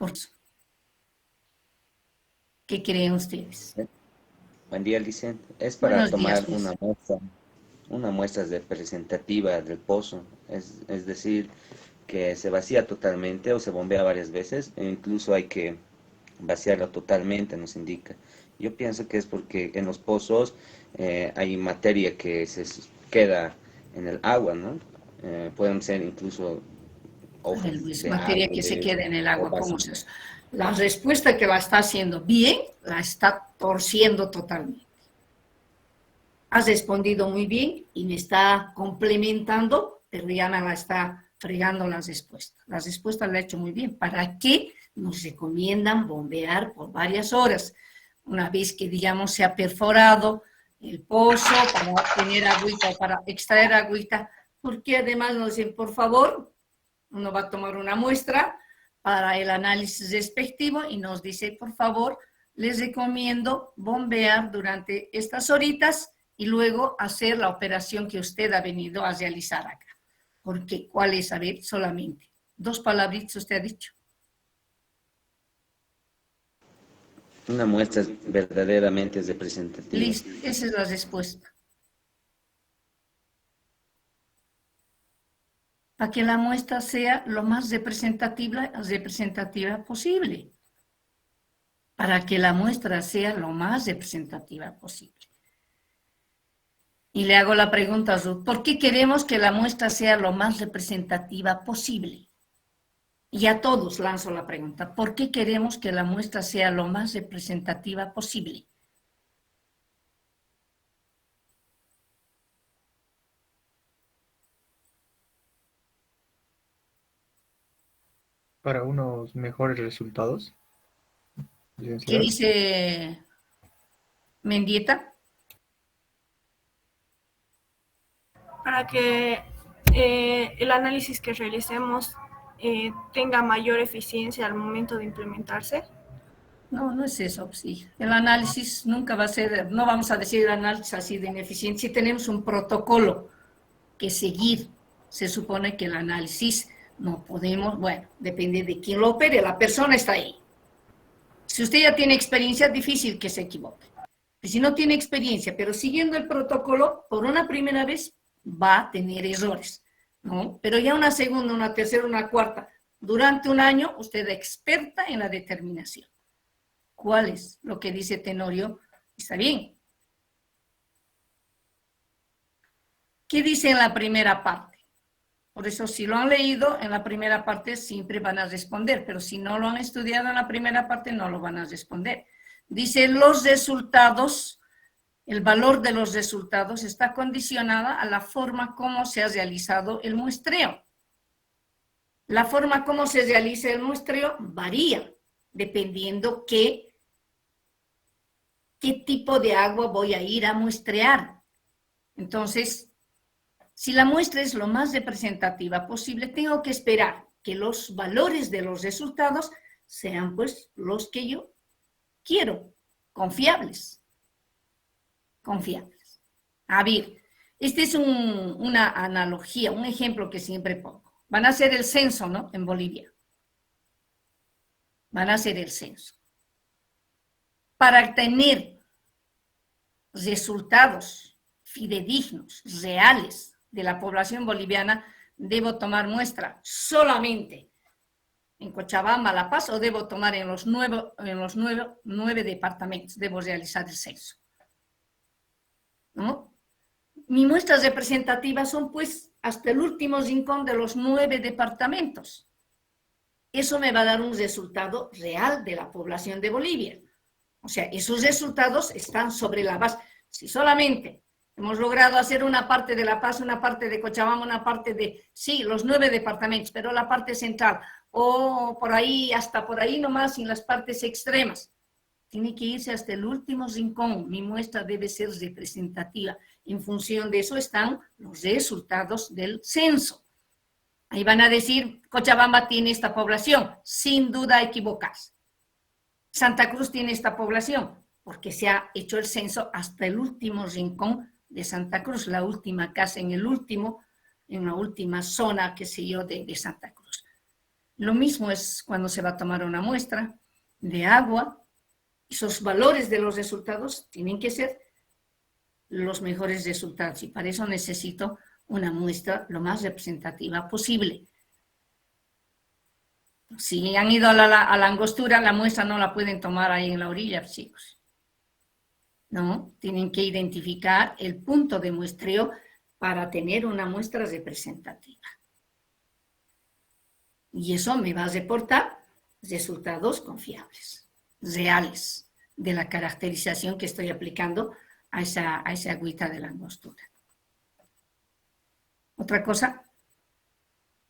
Por eso. ¿Qué creen ustedes? Buen día, Licen. Es para Buenos días, tomar Luis. una muestra representativa del pozo, es decir, que se vacía totalmente o se bombea varias veces, e incluso hay que vaciarlo totalmente, nos indica. Yo pienso que es porque en los pozos hay materia que queda en el agua, ¿no? Pueden ser incluso A ver, hojas Luis, de materia que se árboles quede en el o agua, ¿cómo es eso? La respuesta que la está haciendo bien, la está torciendo totalmente. Has respondido muy bien y me está complementando, pero ya me la está fregando las respuestas. Las respuestas la he hecho muy bien. ¿Para qué nos recomiendan bombear por varias horas? Una vez que, digamos, se ha perforado el pozo para tener agüita o para extraer agüita, porque además nos dicen, por favor, uno va a tomar una muestra para el análisis respectivo y nos dice, por favor, les recomiendo bombear durante estas horitas y luego hacer la operación que usted ha venido a realizar acá. Porque, ¿cuál es? A ver, solamente 2 palabritas usted ha dicho. una muestra verdaderamente representativa. Listo, esa es la respuesta. Para que la muestra sea lo más representativa posible. Para que la muestra sea lo más representativa posible. Y le hago la pregunta a Ruth, ¿por qué queremos que la muestra sea lo más representativa posible? Y a todos lanzo la pregunta, ¿por qué queremos que la muestra sea lo más representativa posible? Para unos mejores resultados, ¿Qué licenciada. dice Mendieta? Para que el análisis que realicemos tenga mayor eficiencia al momento de implementarse. No, no es eso, sí. El análisis nunca va a ser, no vamos a decir el análisis así de ineficiente. Si tenemos un protocolo que seguir, se supone que el análisis no podemos, bueno, depende de quién lo opere, la persona está ahí. Si usted ya tiene experiencia, es difícil que se equivoque. Y si no tiene experiencia, pero siguiendo el protocolo, por una primera vez va a tener errores, ¿no? Pero ya una segunda, una tercera, una cuarta, durante un año, usted es experta en la determinación. ¿Cuál es lo que dice Tenorio? Está bien. ¿Qué dice en la primera parte? Por eso, si lo han leído en la primera parte, siempre van a responder, pero si no lo han estudiado en la primera parte, no lo van a responder. Dice, los resultados, el valor de los resultados está condicionada a la forma como se ha realizado el muestreo. La forma como se realiza el muestreo varía, dependiendo qué tipo de agua voy a ir a muestrear. Entonces, si la muestra es lo más representativa posible, tengo que esperar que los valores de los resultados sean pues los que yo quiero, confiables. Confiables. A ver, este es una analogía, un ejemplo que siempre pongo. Van a hacer el censo, ¿no? En Bolivia. Van a hacer el censo. Para tener resultados fidedignos, reales, de la población boliviana, debo tomar muestra solamente en Cochabamba, La Paz, o debo tomar en los nueve departamentos, debo realizar el censo, ¿no? Mis muestras representativas son pues hasta el último rincón de los 9 departamentos. Eso me va a dar un resultado real de la población de Bolivia. O sea, esos resultados están sobre la base. Si solamente hemos logrado hacer una parte de La Paz, una parte de Cochabamba, una parte de, sí, los 9 departamentos, pero la parte central, o por ahí, hasta por ahí nomás, en las partes extremas. Tiene que irse hasta el último rincón. Mi muestra debe ser representativa. En función de eso están los resultados del censo. Ahí van a decir, Cochabamba tiene esta población, sin duda equivocarse. Santa Cruz tiene esta población, porque se ha hecho el censo hasta el último rincón de Santa Cruz, la última casa en la última zona, qué sé yo, de Santa Cruz. Lo mismo es cuando se va a tomar una muestra de agua. Esos valores de los resultados tienen que ser los mejores resultados y para eso necesito una muestra lo más representativa posible. Si han ido a la angostura, la muestra no la pueden tomar ahí en la orilla, chicos. No, tienen que identificar el punto de muestreo para tener una muestra representativa. Y eso me va a reportar resultados confiables, reales, de la caracterización que estoy aplicando a esa agüita de la angostura. ¿Otra cosa?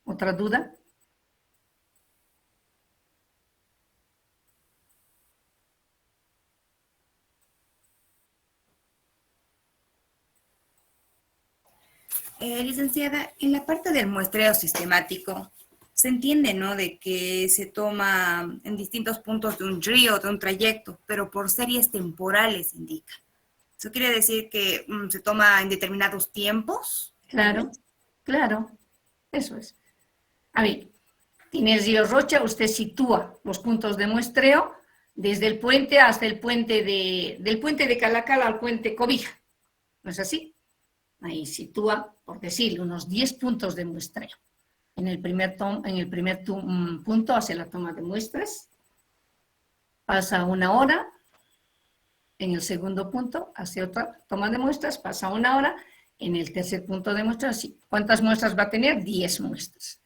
¿Otra duda? Licenciada, en la parte del muestreo sistemático, se entiende, ¿no?, de que se toma en distintos puntos de un río, de un trayecto, pero por series temporales indica. ¿Eso quiere decir que se toma en determinados tiempos? Claro, claro, eso es. A ver, tiene el río Rocha, usted sitúa los puntos de muestreo desde el puente hasta el puente del puente de Calacal al puente Cobija, ¿no es así? Ahí sitúa, por decirlo, unos 10 puntos de muestreo. En el primer punto hace la toma de muestras, pasa 1 hora, en el segundo punto hace otra toma de muestras, pasa 1 hora, en el tercer punto de muestras, sí. ¿Cuántas muestras va a tener? 10 muestras.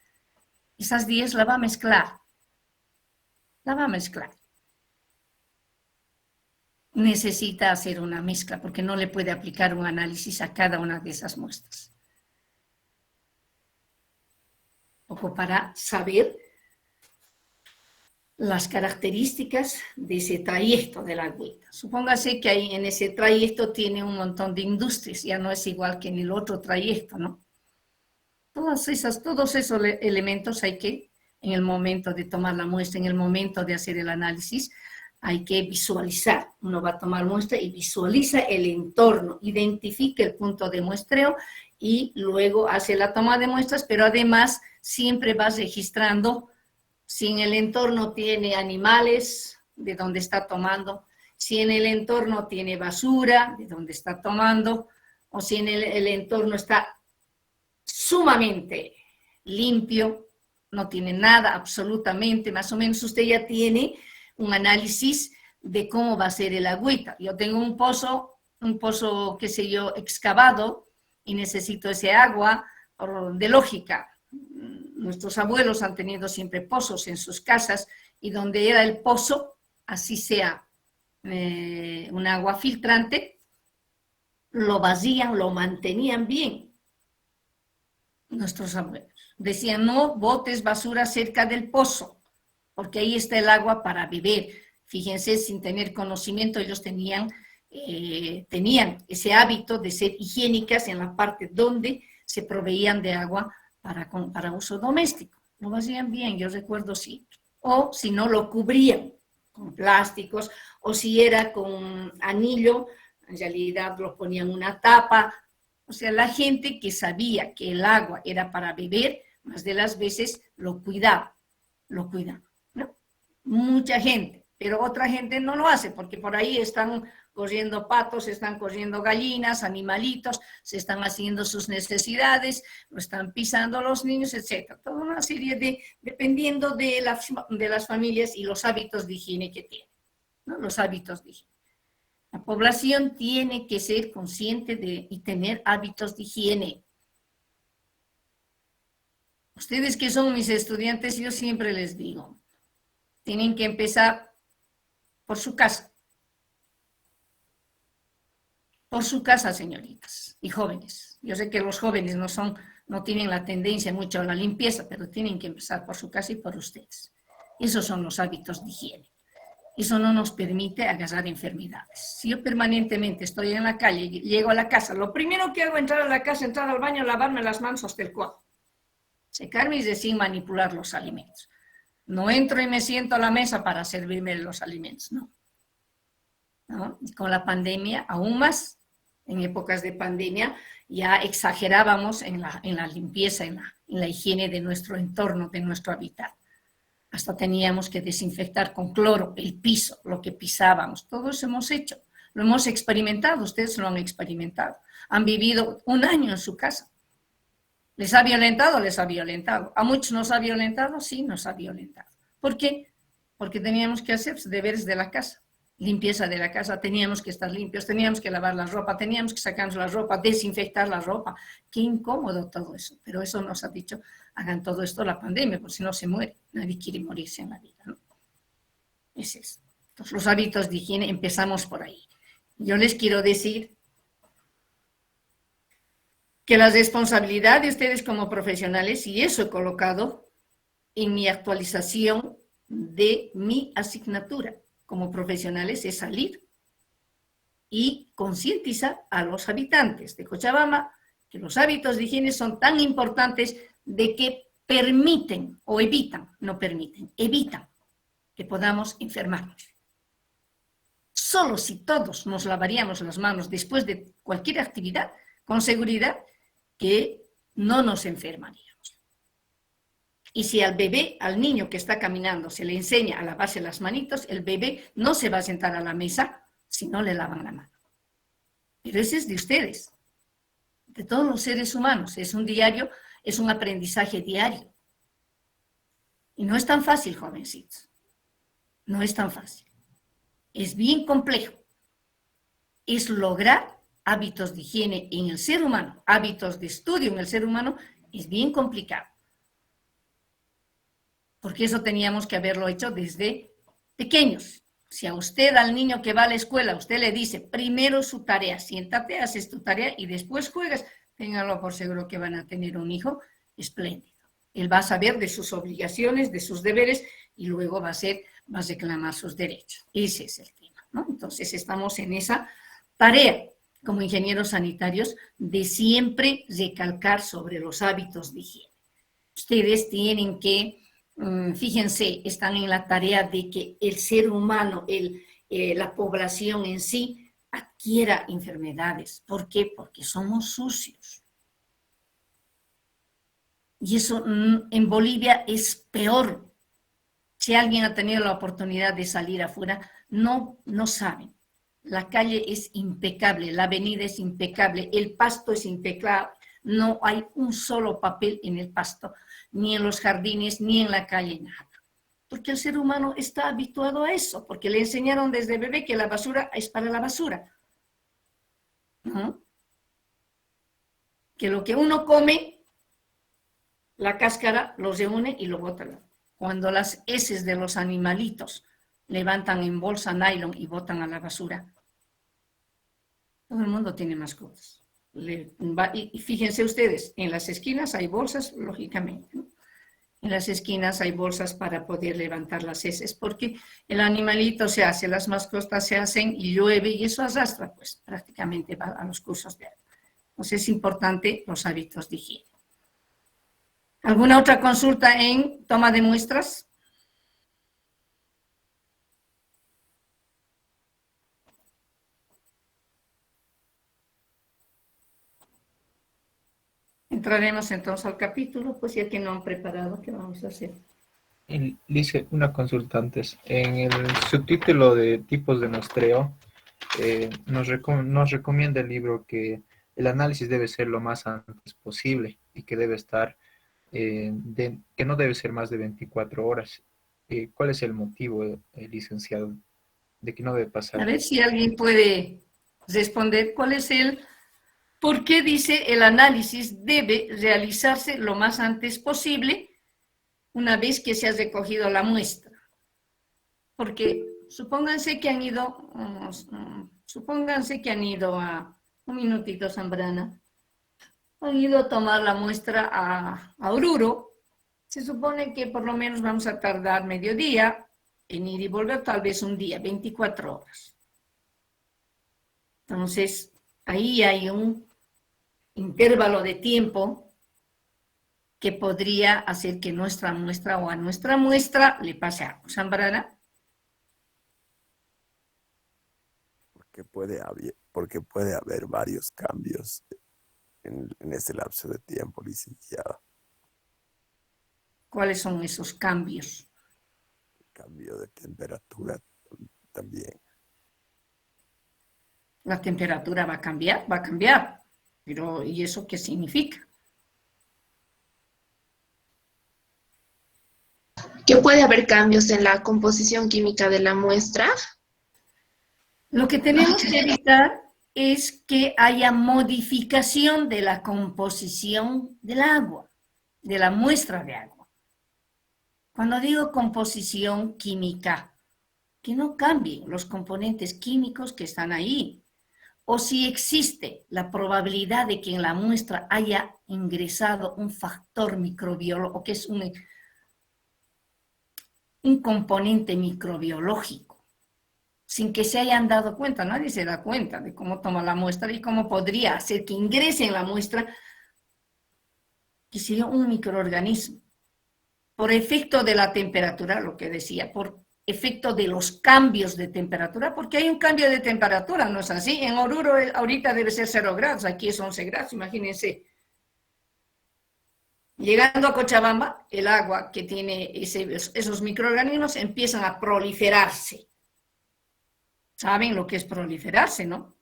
Esas 10 la va a mezclar. Necesita hacer una mezcla porque no le puede aplicar un análisis a cada una de esas muestras. Ojo, para saber las características de ese trayecto de la agüita. Supóngase que ahí en ese trayecto tiene un montón de industrias, ya no es igual que en el otro trayecto, ¿no? Todos esos elementos hay que, en el momento de tomar la muestra, en el momento de hacer el análisis, hay que visualizar. Uno va a tomar muestra y visualiza el entorno, identifica el punto de muestreo y luego hace la toma de muestras, pero además siempre va registrando si en el entorno tiene animales, de donde está tomando, si en el entorno tiene basura, de donde está tomando, o si en el entorno está sumamente limpio, no tiene nada absolutamente, más o menos usted ya tiene un análisis de cómo va a ser el agüita. Yo tengo un pozo, qué sé yo, excavado y necesito ese agua de lógica. Nuestros abuelos han tenido siempre pozos en sus casas y donde era el pozo, así sea un agua filtrante, lo vacían, lo mantenían bien. Nuestros abuelos decían, no botes basura cerca del pozo, porque ahí está el agua para beber. Fíjense, sin tener conocimiento, ellos tenían ese hábito de ser higiénicas en la parte donde se proveían de agua para uso doméstico. Lo hacían bien, yo recuerdo siempre. O si no, lo cubrían con plásticos, o si era con anillo, en realidad lo ponían una tapa. O sea, la gente que sabía que el agua era para beber, más de las veces lo cuidaba, ¿no? Mucha gente, pero otra gente no lo hace, porque por ahí están corriendo patos, están corriendo gallinas, animalitos, se están haciendo sus necesidades, lo están pisando los niños, etc. Toda una serie dependiendo de las familias y los hábitos de higiene que tienen, ¿no? Los hábitos de higiene. La población tiene que ser consciente y tener hábitos de higiene. Ustedes que son mis estudiantes, yo siempre les digo, tienen que empezar por su casa. Por su casa, señoritas y jóvenes. Yo sé que los jóvenes no tienen la tendencia mucho a la limpieza, pero tienen que empezar por su casa y por ustedes. Esos son los hábitos de higiene. Eso no nos permite agarrar enfermedades. Si yo permanentemente estoy en la calle, llego a la casa, lo primero que hago es entrar a la casa, entrar al baño, lavarme las manos hasta el cuello. Secarme y decir manipular los alimentos. No entro y me siento a la mesa para servirme los alimentos, no. ¿No? Y con la pandemia, aún más, en épocas de pandemia, ya exagerábamos en la limpieza, en la higiene de nuestro entorno, de nuestro hábitat. Hasta teníamos que desinfectar con cloro el piso, lo que pisábamos. Todo eso hemos hecho. Lo hemos experimentado, ustedes lo han experimentado. Han vivido un año en su casa. ¿Les ha violentado? Les ha violentado. ¿A muchos nos ha violentado? Sí, nos ha violentado. ¿Por qué? Porque teníamos que hacer deberes de la casa. Limpieza de la casa, teníamos que estar limpios, teníamos que lavar la ropa, teníamos que sacarnos la ropa, desinfectar la ropa. Qué incómodo todo eso. Pero eso nos ha dicho, hagan todo esto la pandemia, porque si no se muere. Nadie quiere morirse en la vida, ¿no? Ese es. Entonces, los hábitos de higiene, empezamos por ahí. Yo les quiero decir que la responsabilidad de ustedes como profesionales, y eso he colocado en mi actualización de mi asignatura como profesionales, es salir y concientizar a los habitantes de Cochabamba que los hábitos de higiene son tan importantes de que permiten o evitan, no permiten, evitan que podamos enfermarnos. Solo si todos nos lavaríamos las manos después de cualquier actividad, con seguridad que no nos enfermaríamos. Y si al bebé, al niño que está caminando, se le enseña a lavarse las manitos, el bebé no se va a sentar a la mesa si no le lavan la mano. Pero ese es de ustedes, de todos los seres humanos. Es un diario, es un aprendizaje diario. Y no es tan fácil, jovencitos. No es tan fácil. Es bien complejo. Es lograr hábitos de higiene en el ser humano, hábitos de estudio en el ser humano, es bien complicado. Porque eso teníamos que haberlo hecho desde pequeños. Si a usted, al niño que va a la escuela, usted le dice, primero su tarea, siéntate, haces tu tarea y después juegas, ténganlo por seguro que van a tener un hijo espléndido. Él va a saber de sus obligaciones, de sus deberes, y luego va a reclamar sus derechos. Ese es el tema, ¿no? Entonces estamos en esa tarea como ingenieros sanitarios de siempre recalcar sobre los hábitos de higiene. Ustedes tienen que, fíjense, están en la tarea de que el ser humano, la población en sí, adquiera enfermedades. ¿Por qué? Porque somos sucios. Y eso en Bolivia es peor. Si alguien ha tenido la oportunidad de salir afuera, no saben. La calle es impecable, la avenida es impecable, el pasto es impecable, no hay un solo papel en el pasto, ni en los jardines, ni en la calle, nada. Porque el ser humano está habituado a eso, porque le enseñaron desde bebé que la basura es para la basura, ¿no? Que lo que uno come, la cáscara lo reúne y lo bota. Cuando las heces de los animalitos levantan en bolsa nylon y botan a la basura, todo el mundo tiene mascotas. Y fíjense ustedes, en las esquinas hay bolsas, lógicamente, ¿no? En las esquinas hay bolsas para poder levantar las heces, porque el animalito se hace, las mascotas se hacen y llueve y eso arrastra, pues prácticamente va a los cursos de agua. Entonces es importante los hábitos de higiene. ¿Alguna otra consulta en toma de muestras? Entraremos entonces al capítulo, pues ya que no han preparado, ¿qué vamos a hacer? Dice una consulta antes. En el subtítulo de tipos de muestreo, nos recomienda el libro que el análisis debe ser lo más antes posible y que debe estar, que no debe ser más de 24 horas. ¿Cuál es el motivo, licenciado, de que no debe pasar? A ver si alguien puede responder cuál es ¿por qué dice el análisis debe realizarse lo más antes posible una vez que se ha recogido la muestra? Porque supónganse que han ido a, un minutito, Zambrana, han ido a tomar la muestra a Oruro. Se supone que por lo menos vamos a tardar mediodía en ir y volver, tal vez un día, 24 horas. Entonces, ahí hay un intervalo de tiempo que podría hacer que nuestra muestra o a nuestra muestra le pase algo. Zambrana. Porque puede haber varios cambios en ese lapso de tiempo, licenciada. ¿Cuáles son esos cambios? cambio de temperatura también. La temperatura va a cambiar. Pero, ¿y eso qué significa? ¿Que puede haber cambios en la composición química de la muestra? Lo que tenemos que evitar es que haya modificación de la composición del agua, de la muestra de agua. Cuando digo composición química, que no cambien los componentes químicos que están ahí. O si existe la probabilidad de que en la muestra haya ingresado un factor microbiológico, que es un componente microbiológico, sin que se hayan dado cuenta, nadie se da cuenta de cómo toma la muestra y cómo podría hacer que ingrese en la muestra, que sería un microorganismo, por efecto de la temperatura, lo que decía, por efecto de los cambios de temperatura, porque hay un cambio de temperatura, ¿no es así? En Oruro ahorita debe ser 0 grados, aquí es 11 grados, imagínense. Llegando a Cochabamba, el agua que tiene esos microorganismos empiezan a proliferarse. ¿Saben lo que es proliferarse, no?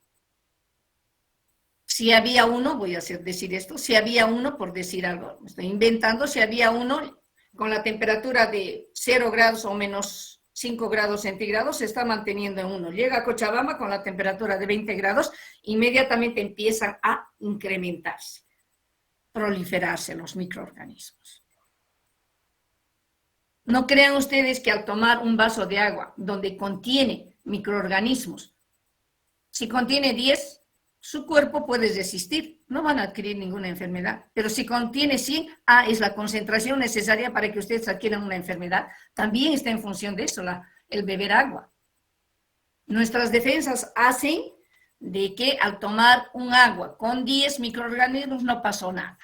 Si había uno, voy a decir esto, si había uno, por decir algo, me estoy inventando, si había uno con la temperatura de 0 grados o menos 5 grados centígrados, se está manteniendo en uno. Llega a Cochabamba con la temperatura de 20 grados, inmediatamente empiezan a incrementarse, proliferarse los microorganismos. No crean ustedes que al tomar un vaso de agua donde contiene microorganismos, si contiene 10, su cuerpo puede resistir, no van a adquirir ninguna enfermedad. Pero si contiene 100, es la concentración necesaria para que ustedes adquieran una enfermedad. También está en función de eso, el beber agua. Nuestras defensas hacen de que al tomar un agua con 10 microorganismos no pasó nada.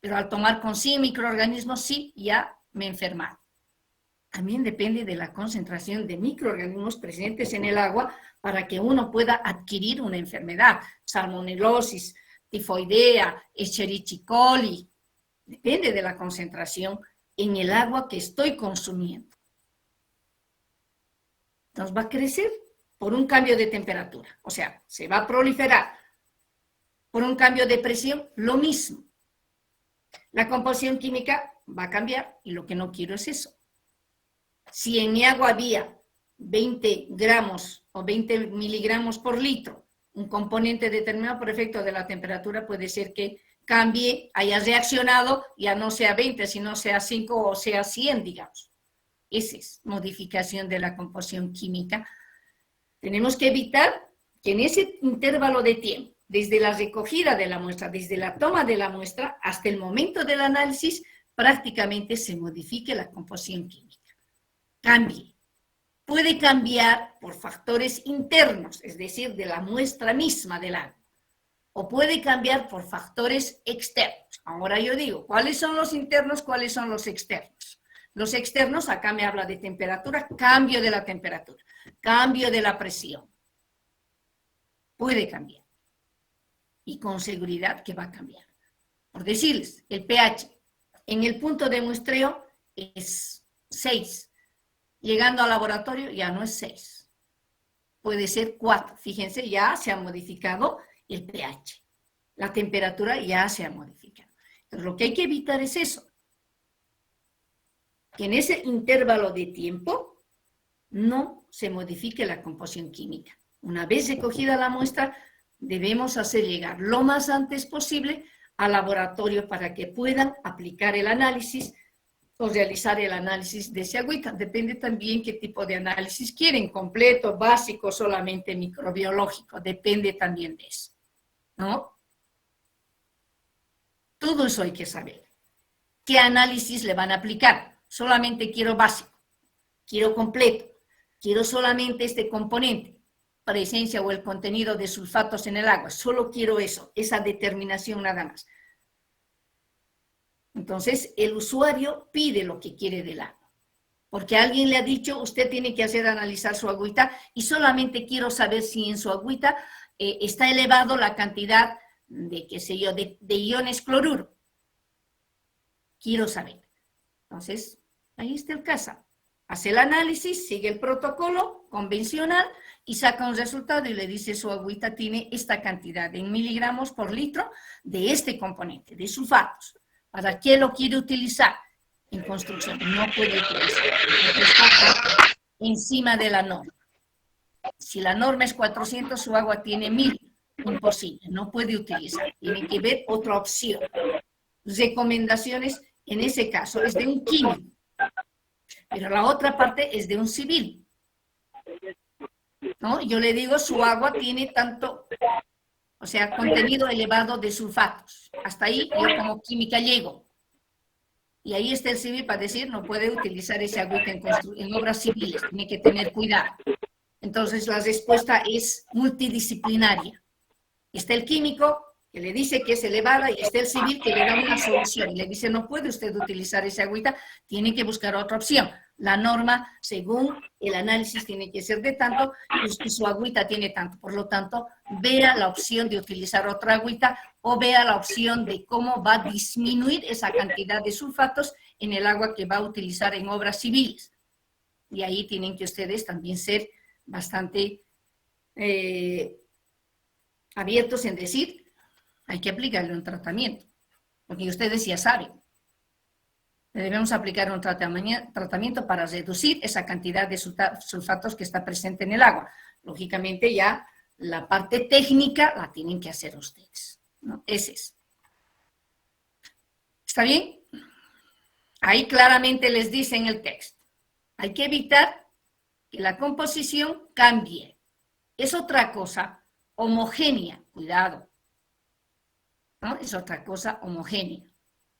Pero al tomar con 100 microorganismos, sí, ya me he enfermado. También depende de la concentración de microorganismos presentes en el agua para que uno pueda adquirir una enfermedad. Salmonelosis, tifoidea, Escherichia coli. Depende de la concentración en el agua que estoy consumiendo. Entonces va a crecer por un cambio de temperatura. O sea, se va a proliferar. Por un cambio de presión, lo mismo. La composición química va a cambiar y lo que no quiero es eso. Si en mi agua había 20 gramos o 20 miligramos por litro, un componente determinado por efecto de la temperatura, puede ser que cambie, haya reaccionado, ya no sea 20, sino sea 5 o sea 100, digamos. Esa es modificación de la composición química. Tenemos que evitar que en ese intervalo de tiempo, desde la recogida de la muestra, desde la toma de la muestra hasta el momento del análisis, prácticamente se modifique la composición química. Cambie. Puede cambiar por factores internos, es decir, de la muestra misma del agua, o puede cambiar por factores externos. Ahora yo digo, ¿cuáles son los internos, cuáles son los externos? Los externos, acá me habla de temperatura, cambio de la temperatura, cambio de la presión. Puede cambiar. Y con seguridad que va a cambiar. Por decirles, el pH en el punto de muestreo es 6. Llegando al laboratorio ya no es 6. Puede ser 4. Fíjense, ya se ha modificado el pH. La temperatura ya se ha modificado. Entonces, lo que hay que evitar es eso. Que en ese intervalo de tiempo no se modifique la composición química. Una vez recogida la muestra, debemos hacer llegar lo más antes posible al laboratorio para que puedan aplicar el análisis o realizar el análisis de ese agüita. Depende también qué tipo de análisis quieren, completo, básico, solamente microbiológico. Depende también de eso, ¿no? Todo eso hay que saber. ¿Qué análisis le van a aplicar? Solamente quiero básico, quiero completo, quiero solamente este componente, presencia o el contenido de sulfatos en el agua. Solo quiero eso, esa determinación nada más. Entonces, el usuario pide lo que quiere del agua. Porque alguien le ha dicho, usted tiene que hacer analizar su agüita y solamente quiero saber si en su agüita está elevado la cantidad de, qué sé yo, de iones cloruro. Quiero saber. Entonces, ahí está el caso. Hace el análisis, sigue el protocolo convencional y saca un resultado y le dice su agüita tiene esta cantidad en miligramos por litro de este componente, de sulfatos. ¿Para qué lo quiere utilizar? En construcción. No puede utilizar. Porque está encima de la norma. Si la norma es 400, su agua tiene 1000. Imposible, no puede utilizar. Tiene que ver otra opción. Recomendaciones, en ese caso, es de un químico. Pero la otra parte es de un civil. ¿No? Yo le digo, su agua tiene tanto, o sea, contenido elevado de sulfatos. Hasta ahí yo como química llego. Y ahí está el civil para decir, no puede utilizar ese agüita en obras civiles, tiene que tener cuidado. Entonces la respuesta es multidisciplinaria. Está el químico que le dice que es elevada y está el civil que le da una solución y le dice, no puede usted utilizar esa agüita, tiene que buscar otra opción. La norma, según el análisis, tiene que ser de tanto y su agüita tiene tanto. Por lo tanto, vea la opción de utilizar otra agüita o vea la opción de cómo va a disminuir esa cantidad de sulfatos en el agua que va a utilizar en obras civiles. Y ahí tienen que ustedes también ser bastante abiertos en decir, hay que aplicarle un tratamiento, porque ustedes ya saben, debemos aplicar un tratamiento para reducir esa cantidad de sulfatos que está presente en el agua. Lógicamente ya la parte técnica la tienen que hacer ustedes, ¿no? Ese es. ¿Está bien? Ahí claramente les dice en el texto, hay que evitar que la composición cambie. Es otra cosa homogénea, cuidado, ¿no? Es otra cosa homogénea.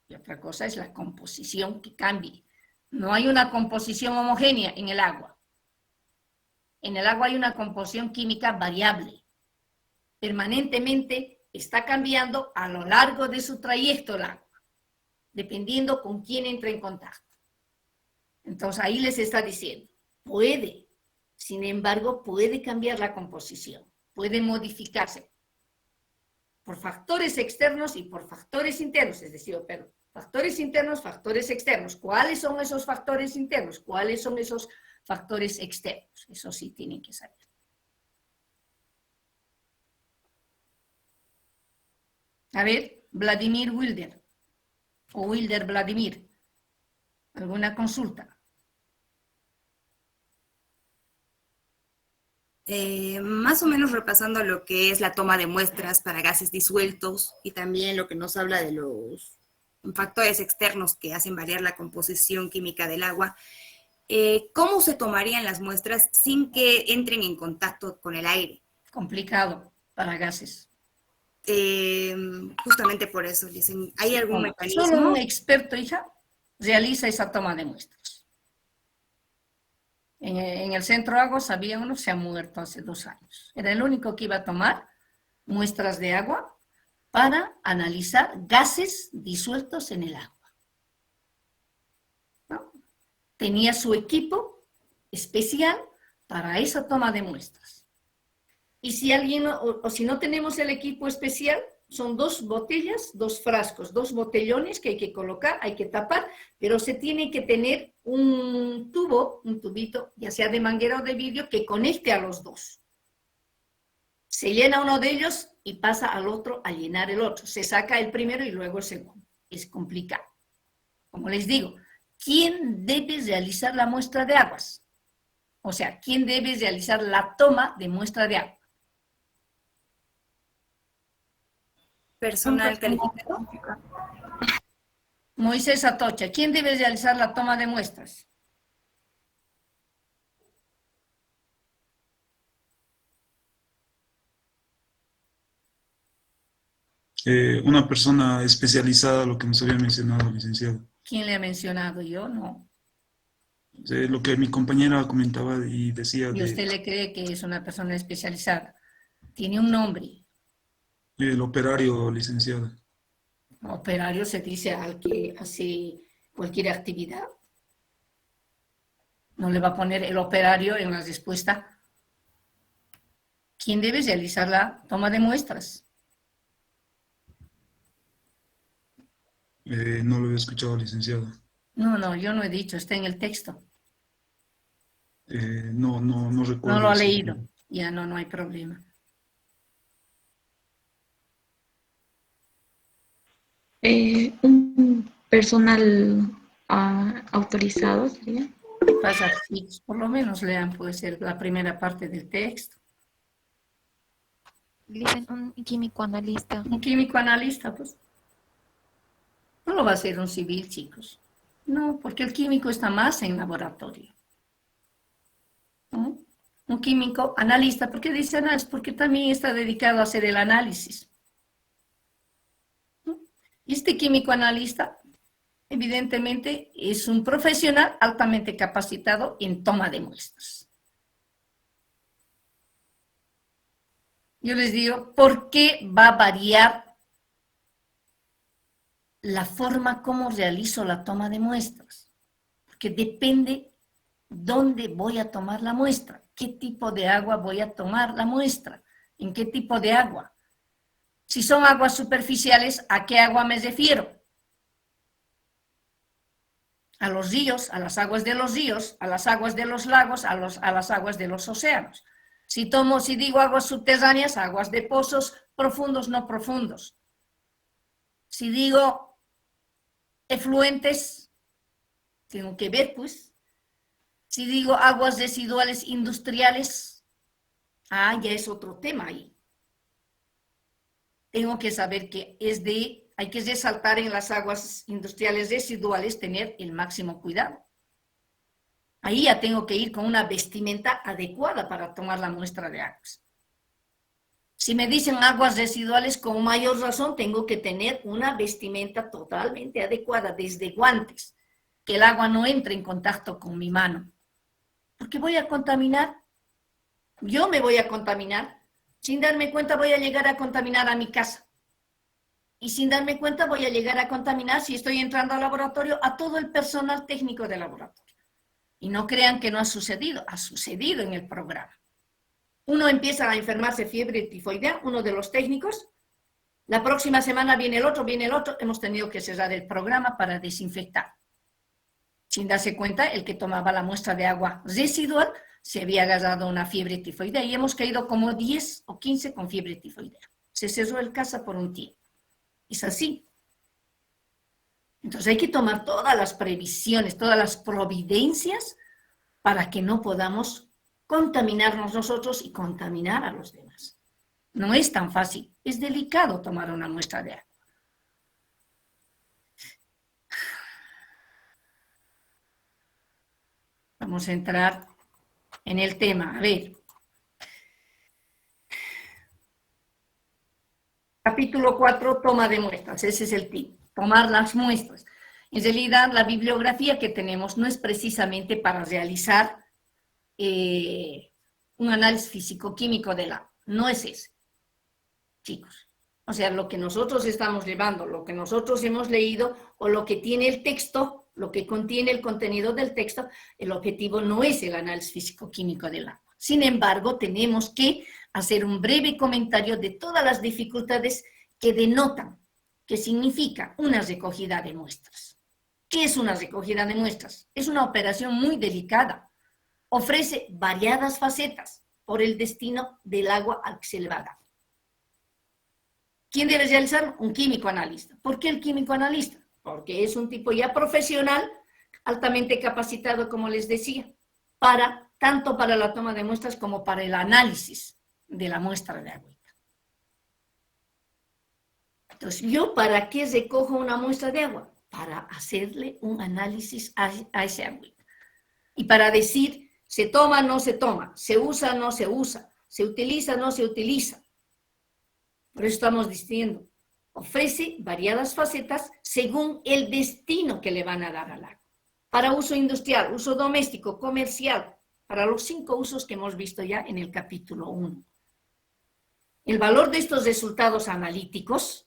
Y otra cosa es la composición que cambie. No hay una composición homogénea en el agua. En el agua hay una composición química variable. Permanentemente está cambiando a lo largo de su trayecto el agua, dependiendo con quién entra en contacto. Entonces ahí les está diciendo, puede, sin embargo, puede cambiar la composición, puede modificarse por factores externos y por factores internos, es decir, pero factores internos, factores externos. ¿Cuáles son esos factores internos? ¿Cuáles son esos factores externos? Eso sí tienen que saber. A ver, Vladimir Wilder, o Wilder Vladimir, ¿alguna consulta? Más o menos repasando lo que es la toma de muestras para gases disueltos y también lo que nos habla de los factores externos que hacen variar la composición química del agua, ¿cómo se tomarían las muestras sin que entren en contacto con el aire? Complicado para gases. Justamente por eso, dicen, ¿hay algún mecanismo? Solo un experto, hija, realiza esa toma de muestras. En el Centro Aguas había uno, se ha muerto hace 2 años. Era el único que iba a tomar muestras de agua para analizar gases disueltos en el agua, ¿no? Tenía su equipo especial para esa toma de muestras. Y si alguien, o si no tenemos el equipo especial, son 2 botellas, 2 frascos, 2 botellones que hay que colocar, hay que tapar, pero se tiene que tener un tubo, un tubito, ya sea de manguera o de vidrio, que conecte a los 2. Se llena uno de ellos y pasa al otro a llenar el otro. Se saca el primero y luego el segundo. Es complicado. Como les digo, ¿quién debe realizar la muestra de aguas? O sea, ¿quién debe realizar la toma de muestra de agua? Personal calificado. Moisés Atocha, ¿quién debe realizar la toma de muestras? Una persona especializada, lo que nos había mencionado, licenciado. ¿Quién le ha mencionado? Yo no. Lo que mi compañera comentaba y decía ¿Y usted le cree que es una persona especializada? Tiene un nombre. el operario, licenciado. Operario se dice al que hace cualquier actividad. No le va a poner el operario en la respuesta. ¿Quién debe realizar la toma de muestras? No lo había escuchado, licenciado. No, yo no he dicho, está en el texto. No recuerdo. No lo ha eso. leído. Ya no hay problema. Un personal autorizado sería. Pasa, chicos, por lo menos lean, puede ser la primera parte del texto. Dicen un químico analista. Un químico analista, pues. No lo va a hacer un civil, chicos. No, porque el químico está más en laboratorio. ¿No? Un químico analista, ¿por qué dice análisis? Porque también está dedicado a hacer el análisis. ¿No? Y este químico analista, evidentemente, es un profesional altamente capacitado en toma de muestras. Yo les digo, ¿por qué va a variar la forma como realizo la toma de muestras? Porque depende dónde voy a tomar la muestra, qué tipo de agua voy a tomar la muestra, en qué tipo de agua. Si son aguas superficiales, ¿a qué agua me refiero? A los ríos, a las aguas de los ríos, a las aguas de los lagos, a las aguas de los océanos. Si digo aguas subterráneas, aguas de pozos profundos, no profundos. Si digo efluentes, tengo que ver, pues. Si digo aguas residuales industriales, ya es otro tema ahí. Tengo que saber que hay que resaltar en las aguas industriales residuales tener el máximo cuidado. Ahí ya tengo que ir con una vestimenta adecuada para tomar la muestra de aguas. Si me dicen aguas residuales, con mayor razón tengo que tener una vestimenta totalmente adecuada, desde guantes, que el agua no entre en contacto con mi mano. Porque voy a contaminar, yo me voy a contaminar, sin darme cuenta voy a llegar a contaminar a mi casa. Y sin darme cuenta voy a llegar a contaminar, si estoy entrando al laboratorio, a todo el personal técnico del laboratorio. Y no crean que no ha sucedido en el programa. Uno empieza a enfermarse fiebre tifoidea, uno de los técnicos, la próxima semana viene el otro, hemos tenido que cerrar el programa para desinfectar. Sin darse cuenta, el que tomaba la muestra de agua residual se había agarrado una fiebre tifoidea y hemos caído como 10 o 15 con fiebre tifoidea. Se cerró el casa por un tiempo. Es así. Entonces hay que tomar todas las previsiones, todas las providencias para que no podamos contaminarnos nosotros y contaminar a los demás. No es tan fácil, es delicado tomar una muestra de agua. Vamos a entrar en el tema. A ver. Capítulo 4, toma de muestras. Ese es el tip. Tomar las muestras. En realidad, la bibliografía que tenemos no es precisamente para realizar un análisis físico-químico del agua. No es ese, chicos. O sea, lo que nosotros estamos llevando, lo que nosotros hemos leído o lo que tiene el texto, lo que contiene el contenido del texto, el objetivo no es el análisis físico-químico del agua. Sin embargo, tenemos que hacer un breve comentario de todas las dificultades que denotan, que significa una recogida de muestras. ¿Qué es una recogida de muestras? Es una operación muy delicada. Ofrece variadas facetas por el destino del agua al que se le va a dar. ¿Quién debe realizarlo? Un químico analista. ¿Por qué el químico analista? Porque es un tipo ya profesional, altamente capacitado, como les decía, tanto para la toma de muestras como para el análisis de la muestra de agüita. Entonces, ¿yo para qué recojo una muestra de agua? Para hacerle un análisis a ese agüita. Y para decir, se toma, no se toma, se usa, no se usa, se utiliza, no se utiliza. Por eso estamos diciendo, ofrece variadas facetas según el destino que le van a dar al agua. Para uso industrial, uso doméstico, comercial, para los 5 usos que hemos visto ya en el capítulo 1. El valor de estos resultados analíticos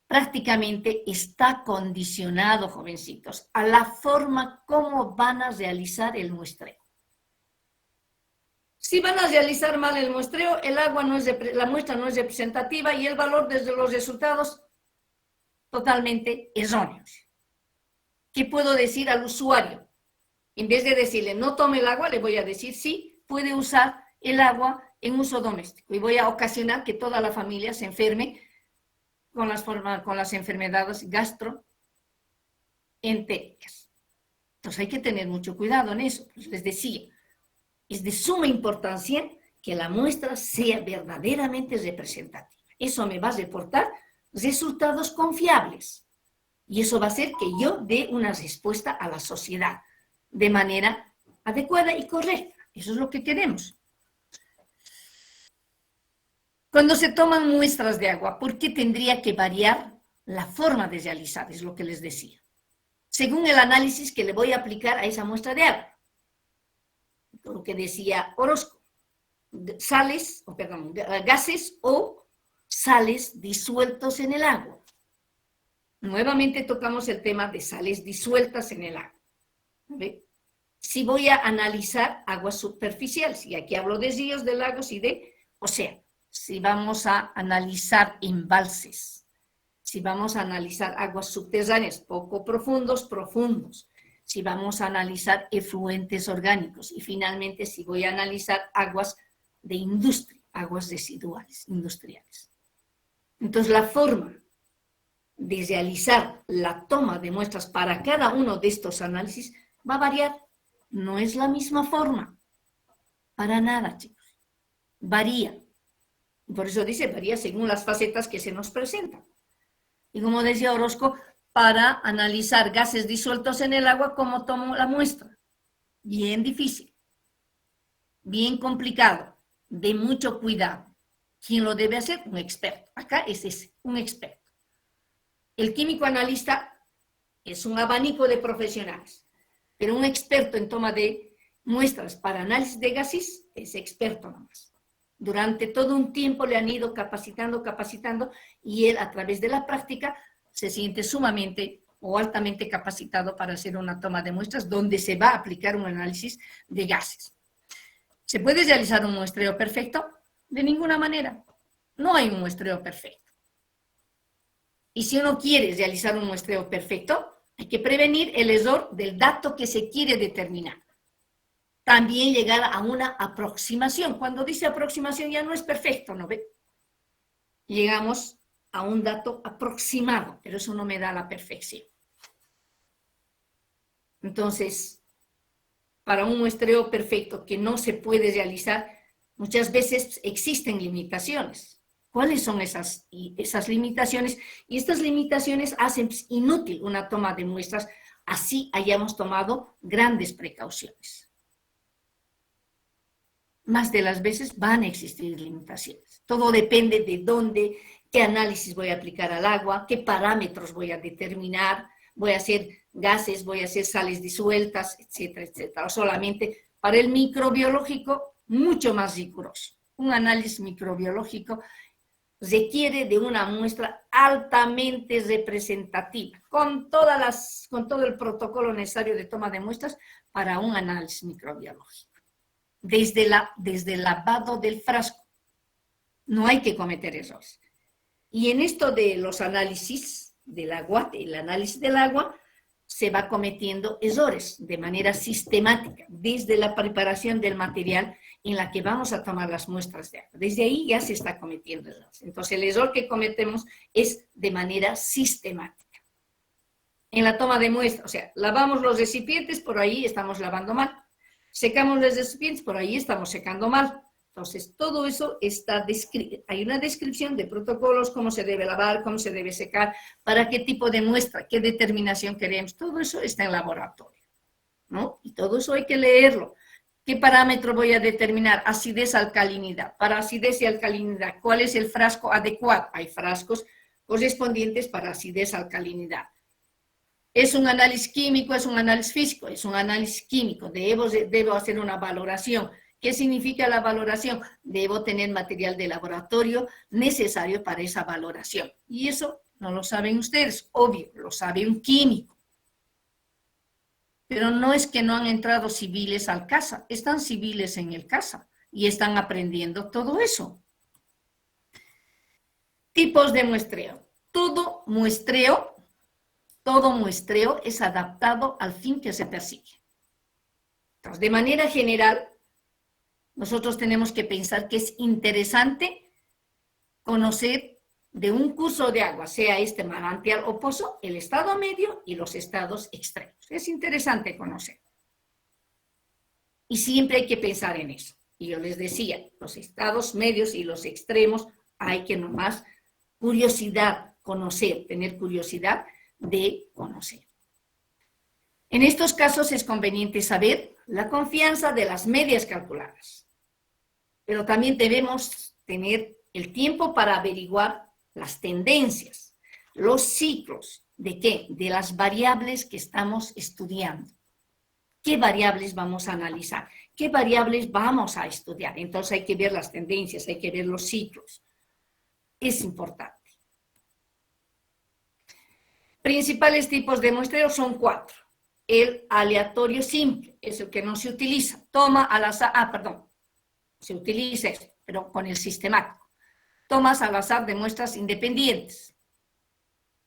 prácticamente está condicionado, jovencitos, a la forma como van a realizar el muestreo. Si van a realizar mal el muestreo, la muestra no es representativa y el valor desde los resultados totalmente erróneos. ¿Qué puedo decir al usuario? En vez de decirle no tome el agua, le voy a decir sí, puede usar el agua en uso doméstico. Y voy a ocasionar que toda la familia se enferme con las enfermedades gastroentéricas. Entonces hay que tener mucho cuidado en eso. Pues les decía, es de suma importancia que la muestra sea verdaderamente representativa. Eso me va a reportar resultados confiables. Y eso va a hacer que yo dé una respuesta a la sociedad de manera adecuada y correcta. Eso es lo que queremos. Cuando se toman muestras de agua, ¿por qué tendría que variar la forma de realizar? Es lo que les decía. Según el análisis que le voy a aplicar a esa muestra de agua. Lo que decía Orozco. Gases o sales disueltos en el agua. Nuevamente tocamos el tema de sales disueltas en el agua. ¿Ve? Si voy a analizar aguas superficiales, y aquí hablo de ríos, de lagos y de océano. Si vamos a analizar embalses, si vamos a analizar aguas subterráneas, poco profundos, si vamos a analizar efluentes orgánicos, y finalmente si voy a analizar aguas de industria, aguas residuales, industriales. Entonces la forma de realizar la toma de muestras para cada uno de estos análisis va a variar. No es la misma forma. Para nada, chicos. Varía. Por eso dice, varía según las facetas que se nos presentan. Y como decía Orozco, para analizar gases disueltos en el agua, ¿cómo tomo la muestra? Bien difícil. Bien complicado. De mucho cuidado. ¿Quién lo debe hacer? Un experto. Acá es ese, un experto. El químico analista es un abanico de profesionales, pero un experto en toma de muestras para análisis de gases es experto nomás. Durante todo un tiempo le han ido capacitando, y él a través de la práctica se siente sumamente o altamente capacitado para hacer una toma de muestras donde se va a aplicar un análisis de gases. ¿Se puede realizar un muestreo perfecto? De ninguna manera. No hay un muestreo perfecto. Y si uno quiere realizar un muestreo perfecto, hay que prevenir el error del dato que se quiere determinar. También llegar a una aproximación. Cuando dice aproximación ya no es perfecto, ¿no ve? Llegamos a un dato aproximado, pero eso no me da la perfección. Entonces, para un muestreo perfecto que no se puede realizar, muchas veces existen limitaciones. ¿Cuáles son esas limitaciones? Y estas limitaciones hacen inútil una toma de muestras, así hayamos tomado grandes precauciones. Más de las veces van a existir limitaciones. Todo depende de dónde, qué análisis voy a aplicar al agua, qué parámetros voy a determinar, voy a hacer gases, voy a hacer sales disueltas, etcétera, etcétera. Solamente para el microbiológico, mucho más riguroso. Un análisis microbiológico requiere de una muestra altamente representativa, con todo el protocolo necesario de toma de muestras para un análisis microbiológico. Desde el lavado del frasco, no hay que cometer errores. Y en esto de los análisis del agua, el análisis del agua, se va cometiendo errores de manera sistemática, desde la preparación del material en la que vamos a tomar las muestras de agua. Desde ahí ya se está cometiendo errores. Entonces el error que cometemos es de manera sistemática. En la toma de muestras, o sea, lavamos los recipientes, por ahí estamos lavando mal. Secamos los recipientes, por ahí estamos secando mal. Entonces, todo eso está descrito. Hay una descripción de protocolos, cómo se debe lavar, cómo se debe secar, para qué tipo de muestra, qué determinación queremos. Todo eso está en laboratorio, ¿no? Y todo eso hay que leerlo. ¿Qué parámetro voy a determinar? Acidez, alcalinidad. Para acidez y alcalinidad, ¿cuál es el frasco adecuado? Hay frascos correspondientes para acidez, alcalinidad. ¿Es un análisis químico? ¿Es un análisis físico? Es un análisis químico. Debo hacer una valoración. ¿Qué significa la valoración? Debo tener material de laboratorio necesario para esa valoración. Y eso no lo saben ustedes, obvio, lo sabe un químico. Pero no es que no han entrado civiles al CASA, están civiles en el CASA y están aprendiendo todo eso. Tipos de muestreo. Todo muestreo es adaptado al fin que se persigue. Entonces, de manera general, nosotros tenemos que pensar que es interesante conocer de un curso de agua, sea este manantial o pozo, el estado medio y los estados extremos. Es interesante conocer. Y siempre hay que pensar en eso. Y yo les decía, los estados medios y los extremos hay que nomás curiosidad, conocer, tener curiosidad de conocer. En estos casos es conveniente saber la confianza de las medias calculadas, pero también debemos tener el tiempo para averiguar las tendencias, los ciclos, ¿de qué? De las variables que estamos estudiando. ¿Qué variables vamos a analizar? ¿Qué variables vamos a estudiar? Entonces hay que ver las tendencias, hay que ver los ciclos. Es importante. Principales tipos de muestreo son 4. El aleatorio simple es el que no se utiliza. Toma al azar, se utiliza eso, pero con el sistemático. Tomas al azar de muestras independientes.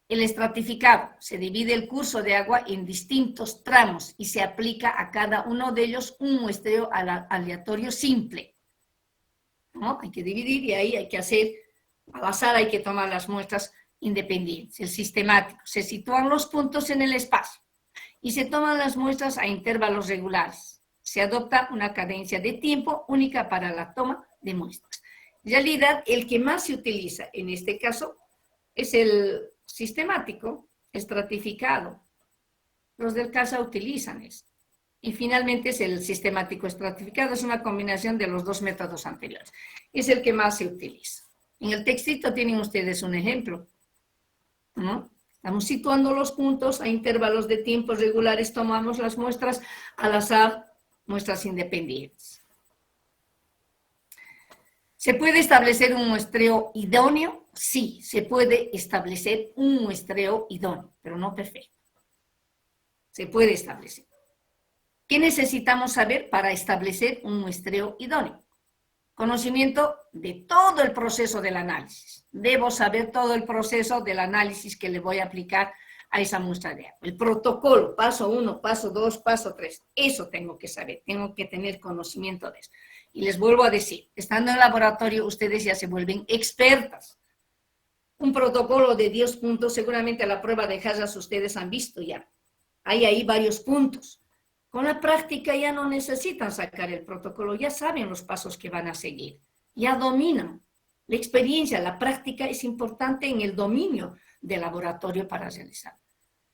El estratificado, se divide el curso de agua en distintos tramos y se aplica a cada uno de ellos un muestreo aleatorio simple. ¿No? Hay que dividir y ahí hay que hacer, al azar hay que tomar las muestras independientes. El sistemático, se sitúan los puntos en el espacio y se toman las muestras a intervalos regulares. Se adopta una cadencia de tiempo única para la toma de muestras. En realidad, el que más se utiliza en este caso es el sistemático, estratificado. Los del CASA utilizan esto. Y finalmente es el sistemático estratificado, es una combinación de los dos métodos anteriores. Es el que más se utiliza. En el textito tienen ustedes un ejemplo, ¿no? Estamos situando los puntos a intervalos de tiempos regulares, tomamos las muestras al azar, muestras independientes. ¿Se puede establecer un muestreo idóneo? Sí, se puede establecer un muestreo idóneo, pero no perfecto. Se puede establecer. ¿Qué necesitamos saber para establecer un muestreo idóneo? Conocimiento de todo el proceso del análisis. Debo saber todo el proceso del análisis que le voy a aplicar a esa muestra de agua. El protocolo, paso 1, paso 2, paso 3. Eso tengo que saber, tengo que tener conocimiento de eso. Y les vuelvo a decir, estando en el laboratorio, ustedes ya se vuelven expertas. Un protocolo de 10 puntos, seguramente la prueba de Hajas ustedes han visto ya. Hay ahí varios puntos. Con la práctica ya no necesitan sacar el protocolo, ya saben los pasos que van a seguir, ya dominan. La experiencia, la práctica es importante en el dominio del laboratorio para realizar.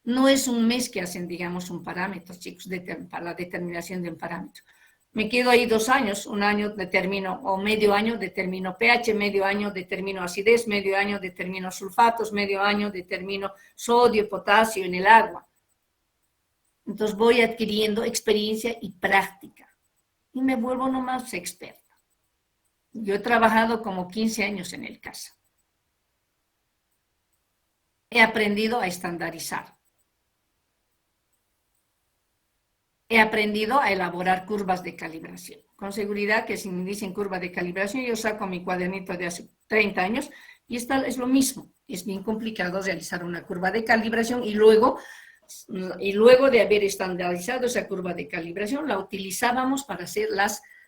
No es un mes que hacen, digamos, un parámetro, chicos, para la determinación de un parámetro. Me quedo ahí 2 años, un año determino, o medio año determino pH, medio año determino acidez, medio año determino sulfatos, medio año determino sodio, potasio en el agua. Entonces voy adquiriendo experiencia y práctica y me vuelvo nomás experta. Yo he trabajado como 15 años en el CASA. He aprendido a estandarizar. He aprendido a elaborar curvas de calibración. Con seguridad que si me dicen curva de calibración, yo saco mi cuadernito de hace 30 años y esta es lo mismo. Es bien complicado realizar una curva de calibración y luego de haber estandarizado esa curva de calibración, la utilizábamos para hacer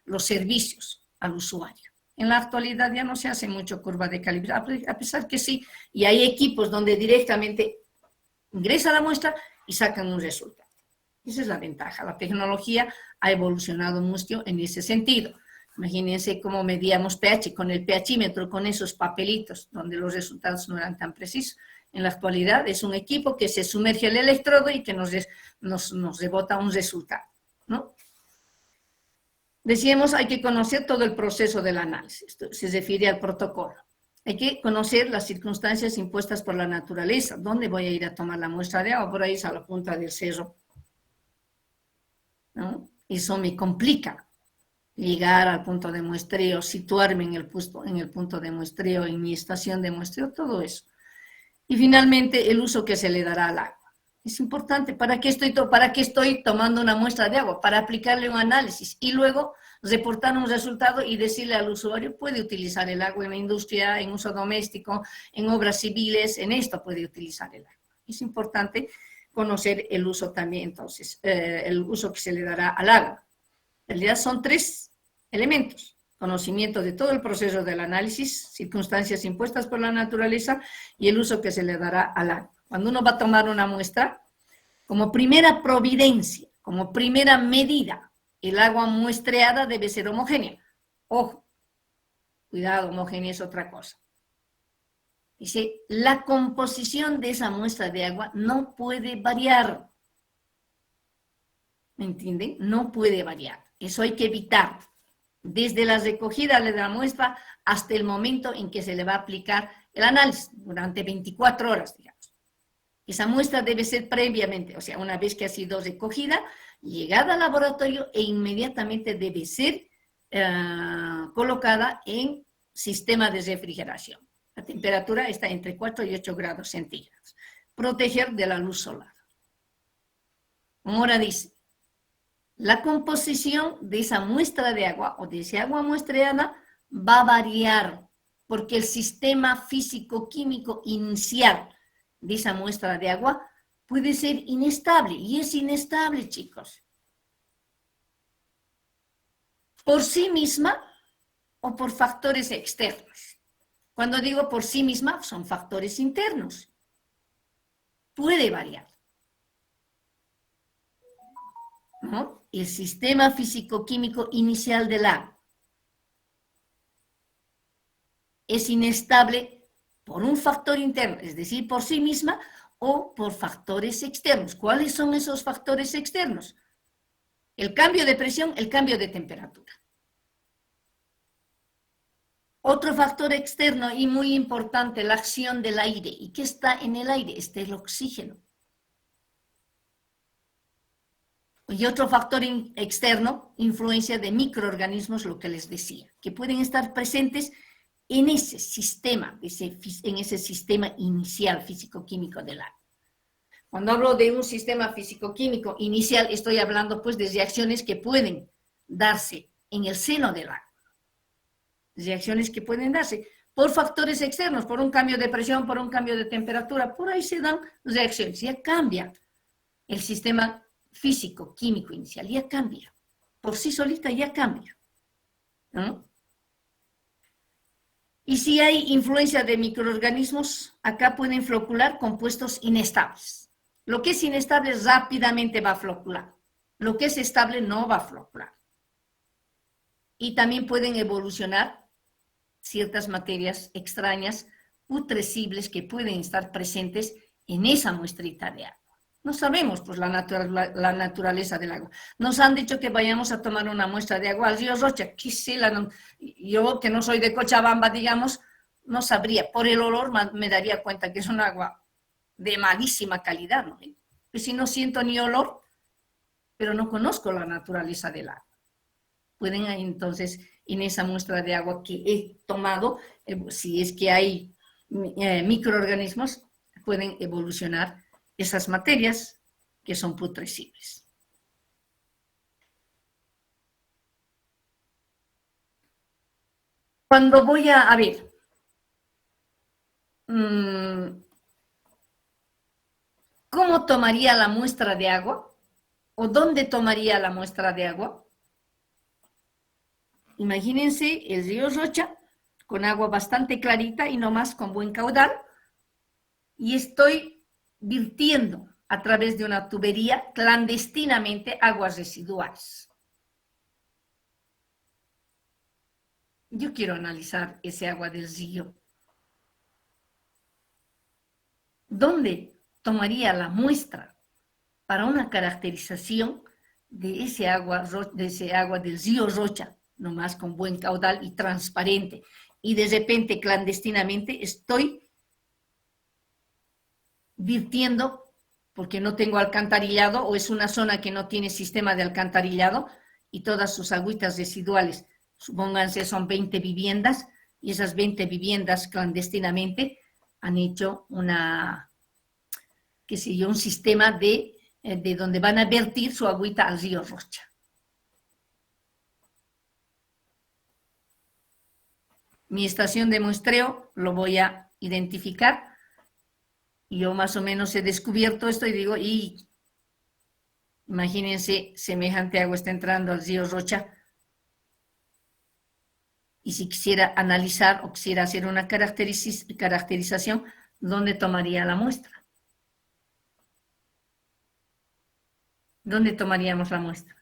los servicios al usuario. En la actualidad ya no se hace mucho curva de calibración, a pesar que sí, y hay equipos donde directamente ingresa la muestra y sacan un resultado. Esa es la ventaja. La tecnología ha evolucionado mucho en ese sentido. Imagínense cómo medíamos pH con el pHímetro, con esos papelitos, donde los resultados no eran tan precisos. En la actualidad es un equipo que se sumerge el electrodo y que nos rebota un resultado, ¿no? Decíamos, hay que conocer todo el proceso del análisis. Esto se refiere al protocolo. Hay que conocer las circunstancias impuestas por la naturaleza. ¿Dónde voy a ir a tomar la muestra de agua? Por ahí es a la punta del cerro, ¿no? Eso me complica. Llegar al punto de muestreo, situarme en el punto de muestreo, en mi estación de muestreo, todo eso. Y finalmente, el uso que se le dará al agua. Es importante, ¿para qué estoy tomando una muestra de agua? Para aplicarle un análisis y luego reportar un resultado y decirle al usuario, puede utilizar el agua en la industria, en uso doméstico, en obras civiles, en esto puede utilizar el agua. Es importante conocer el uso también, entonces, el uso que se le dará al agua. En realidad son 3 elementos: conocimiento de todo el proceso del análisis, circunstancias impuestas por la naturaleza y el uso que se le dará al agua. Cuando uno va a tomar una muestra, como primera providencia, como primera medida, el agua muestreada debe ser homogénea. Ojo, cuidado, homogénea es otra cosa. Dice, la composición de esa muestra de agua no puede variar. ¿Me entienden? No puede variar. Eso hay que evitar. Desde la recogida de la muestra hasta el momento en que se le va a aplicar el análisis, durante 24 horas, digamos. Esa muestra debe ser previamente, o sea, una vez que ha sido recogida, llegada al laboratorio e inmediatamente debe ser colocada en sistema de refrigeración. La temperatura está entre 4 y 8 grados centígrados. Proteger de la luz solar. Ahora dice, la composición de esa muestra de agua o de ese agua muestreada va a variar porque el sistema físico-químico inicial de esa muestra de agua puede ser inestable, y es inestable, chicos, por sí misma o por factores externos. Cuando digo por sí misma, son factores internos. Puede variar, ¿no? El sistema físico-químico inicial del agua es inestable por un factor interno, es decir, por sí misma, o por factores externos. ¿Cuáles son esos factores externos? El cambio de presión, el cambio de temperatura. Otro factor externo y muy importante, la acción del aire. ¿Y qué está en el aire? Está el oxígeno. Y otro factor externo, influencia de microorganismos, lo que les decía, que pueden estar presentes en ese sistema, en ese sistema inicial físico-químico del agua. Cuando hablo de un sistema físico-químico inicial, estoy hablando pues de reacciones que pueden darse en el seno del agua. Reacciones que pueden darse por factores externos, por un cambio de presión, por un cambio de temperatura, por ahí se dan reacciones, ya cambia el sistema físico-químico inicial, ya cambia, por sí solita ya cambia, ¿no? Y si hay influencia de microorganismos, acá pueden flocular compuestos inestables. Lo que es inestable rápidamente va a flocular, lo que es estable no va a flocular. Y también pueden evolucionar ciertas materias extrañas, putrescibles, que pueden estar presentes en esa muestrita de agua. No sabemos pues la naturaleza del agua. Nos han dicho que vayamos a tomar una muestra de agua al río Rocha. ¿Qué sé? Yo, que no soy de Cochabamba, digamos, no sabría. Por el olor me daría cuenta que es un agua de malísima calidad, ¿no? Pues si no siento ni olor, pero no conozco la naturaleza del agua. Pueden entonces, en esa muestra de agua que he tomado, si es que hay microorganismos, pueden evolucionar esas materias que son putrescibles. Cuando voy a ver, ¿cómo tomaría la muestra de agua? ¿O dónde tomaría la muestra de agua? Imagínense el río Rocha, con agua bastante clarita y no más con buen caudal, y estoy virtiendo a través de una tubería clandestinamente aguas residuales. Yo quiero analizar ese agua del río. ¿Dónde tomaría la muestra para una caracterización de ese agua del río Rocha, nomás con buen caudal y transparente, y de repente clandestinamente estoy virtiendo porque no tengo alcantarillado o es una zona que no tiene sistema de alcantarillado y todas sus agüitas residuales, supónganse son 20 viviendas y esas 20 viviendas clandestinamente han hecho un sistema de donde van a vertir su agüita al río Rocha. Mi estación de muestreo lo voy a identificar. Yo más o menos he descubierto esto y digo, y Imagínense, semejante agua está entrando al río Rocha. Y si quisiera analizar o quisiera hacer una caracterización, ¿dónde tomaría la muestra? ¿Dónde tomaríamos la muestra?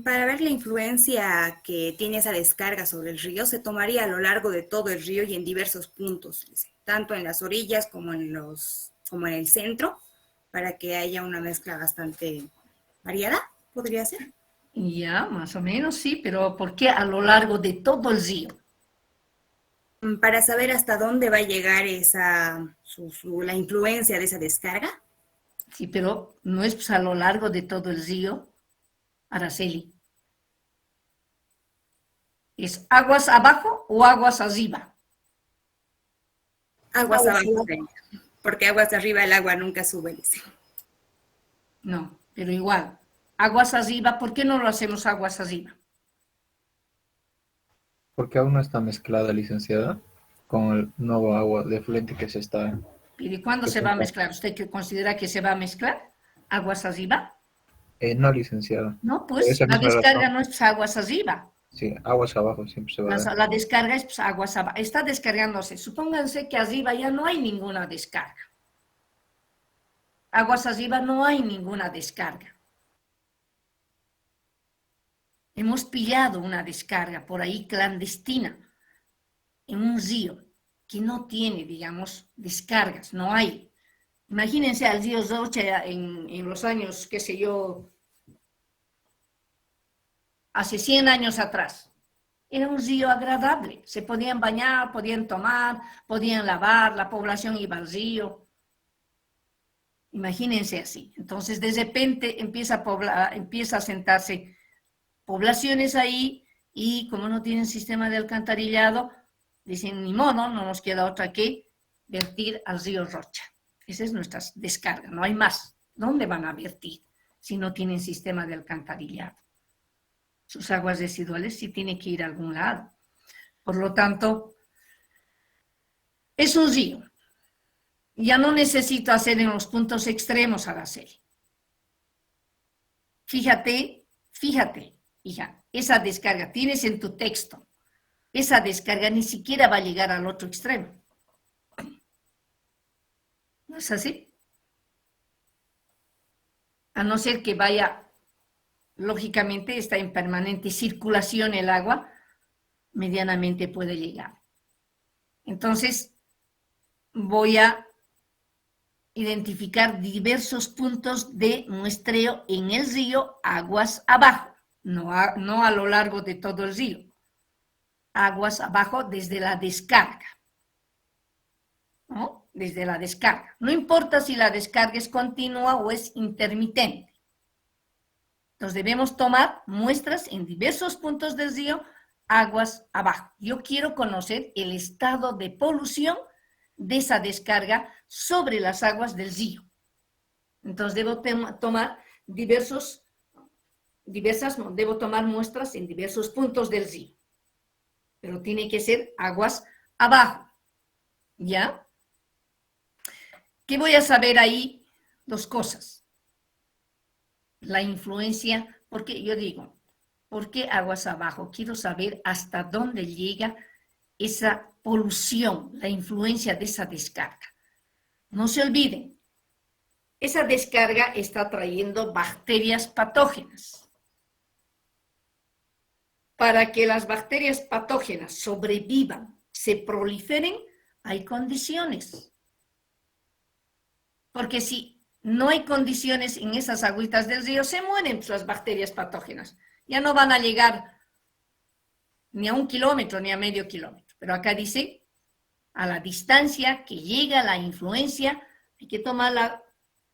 Para ver la influencia que tiene esa descarga sobre el río, se tomaría a lo largo de todo el río y en diversos puntos, tanto en las orillas como en el centro, para que haya una mezcla bastante variada, podría ser. Ya, más o menos, sí, pero ¿por qué a lo largo de todo el río? Para saber hasta dónde va a llegar la influencia de esa descarga. Sí, pero no es pues, a lo largo de todo el río, Araceli. ¿Es aguas abajo o aguas arriba? Aguas abajo, porque aguas arriba el agua nunca sube. No, pero igual, aguas arriba, ¿por qué no lo hacemos aguas arriba? Porque aún no está mezclada, licenciada, con el nuevo agua de fluente que se está... ¿Y cuándo se va a mezclar? ¿Usted que considera que se va a mezclar aguas arriba? No, licenciada. No, pues la descarga no es aguas arriba. Sí, aguas abajo siempre se va a dar. La descarga es pues, aguas abajo. Está descargándose. Supónganse que arriba ya no hay ninguna descarga. Aguas arriba no hay ninguna descarga. Hemos pillado una descarga por ahí clandestina en un río que no tiene, digamos, descargas, no hay. Imagínense al río Rocha en los años, qué sé yo, hace 100 años atrás. Era un río agradable, se podían bañar, podían tomar, podían lavar, la población iba al río. Imagínense así. Entonces, de repente empieza a sentarse poblaciones ahí y como no tienen sistema de alcantarillado, dicen, ni modo, no nos queda otra que vertir al río Rocha. Esa es nuestra descarga, no hay más. ¿Dónde van a vertir si no tienen sistema de alcantarillado? Sus aguas residuales sí tienen que ir a algún lado. Por lo tanto, es un río. Ya no necesito hacer en los puntos extremos, Araceli. Fíjate, hija, esa descarga, tienes en tu texto, esa descarga ni siquiera va a llegar al otro extremo. ¿No es así? A no ser que vaya, lógicamente está en permanente circulación el agua, medianamente puede llegar. Entonces, voy a identificar diversos puntos de muestreo en el río aguas abajo, no a lo largo de todo el río, aguas abajo desde la descarga, ¿no? Desde la descarga. No importa si la descarga es continua o es intermitente. Entonces debemos tomar muestras en diversos puntos del río aguas abajo. Yo quiero conocer el estado de polución de esa descarga sobre las aguas del río. Entonces debo tomar debo tomar muestras en diversos puntos del río. Pero tiene que ser aguas abajo. ¿Ya? ¿Qué voy a saber ahí? Dos cosas. La influencia, porque yo digo, ¿por qué aguas abajo? Quiero saber hasta dónde llega esa polución, la influencia de esa descarga. No se olviden, esa descarga está trayendo bacterias patógenas. Para que las bacterias patógenas sobrevivan, se proliferen, hay condiciones. Porque si no hay condiciones en esas agüitas del río, se mueren las bacterias patógenas. Ya no van a llegar ni a 1 kilómetro ni a medio kilómetro. Pero acá dice, a la distancia que llega la influencia, hay que tomarla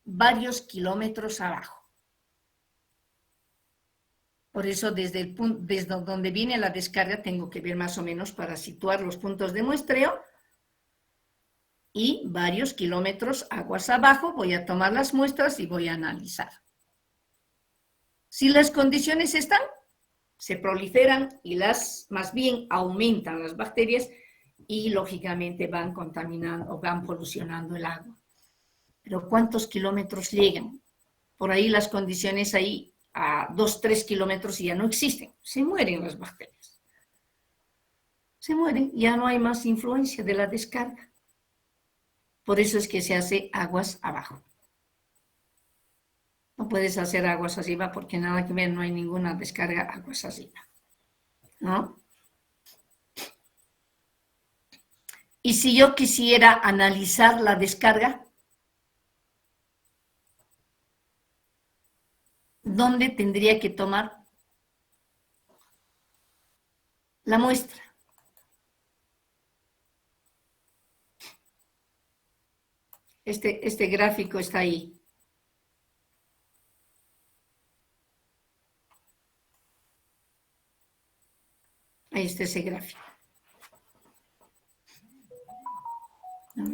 varios kilómetros abajo. Por eso desde donde viene la descarga tengo que ver más o menos para situar los puntos de muestreo y varios kilómetros aguas abajo voy a tomar las muestras y voy a analizar. Si las condiciones están, se proliferan y más bien aumentan las bacterias y lógicamente van contaminando o van polucionando el agua. Pero ¿cuántos kilómetros llegan? Por ahí las condiciones ahí a 2, 3 kilómetros y ya no existen. Se mueren las bacterias. Se mueren, ya no hay más influencia de la descarga. Por eso es que se hace aguas abajo. No puedes hacer aguas arriba porque nada que ver, no hay ninguna descarga aguas arriba. ¿No? Y si yo quisiera analizar la descarga, ¿dónde tendría que tomar la muestra? Este gráfico está ahí. Ahí está ese gráfico.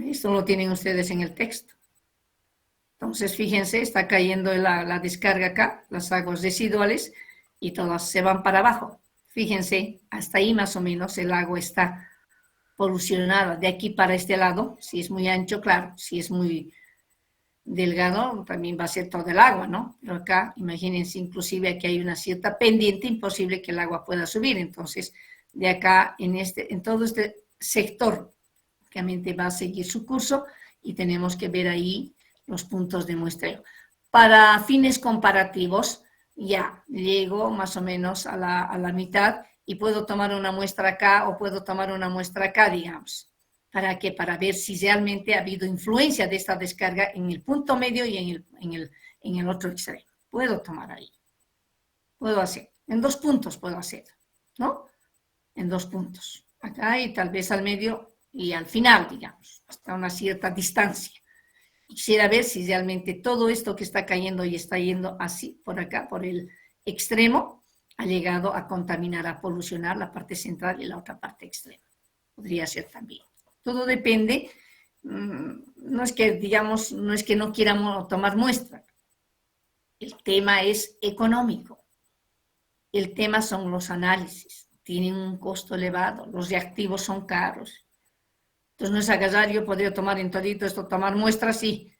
Esto lo tienen ustedes en el texto. Entonces, fíjense, está cayendo la descarga acá, las aguas residuales, y todas se van para abajo. Fíjense, hasta ahí más o menos el agua está polucionada. De aquí para este lado, si es muy ancho, claro, si es muy delgado, también va a ser todo el agua, ¿no? Pero acá, imagínense, inclusive aquí hay una cierta pendiente, imposible que el agua pueda subir. Entonces, de acá, en todo este sector, obviamente va a seguir su curso y tenemos que ver ahí los puntos de muestreo. Para fines comparativos, ya llego más o menos a la mitad y puedo tomar una muestra acá o puedo tomar una muestra acá, digamos. ¿Para qué? Para ver si realmente ha habido influencia de esta descarga en el punto medio y en el otro extremo. Puedo tomar ahí. Puedo hacer. En 2 puntos puedo hacer, ¿no? En 2 puntos. Acá y tal vez al medio y al final, digamos, hasta una cierta distancia. Quisiera ver si realmente todo esto que está cayendo y está yendo así, por acá, por el extremo, ha llegado a contaminar, a polucionar la parte central y la otra parte extrema. Podría ser también. Todo depende, no es que, digamos, no es que no quieramos tomar muestra. El tema es económico. El tema son los análisis. Tienen un costo elevado, los reactivos son caros. Entonces no es agarrar, yo podría tomar en todito esto, tomar muestras, sí.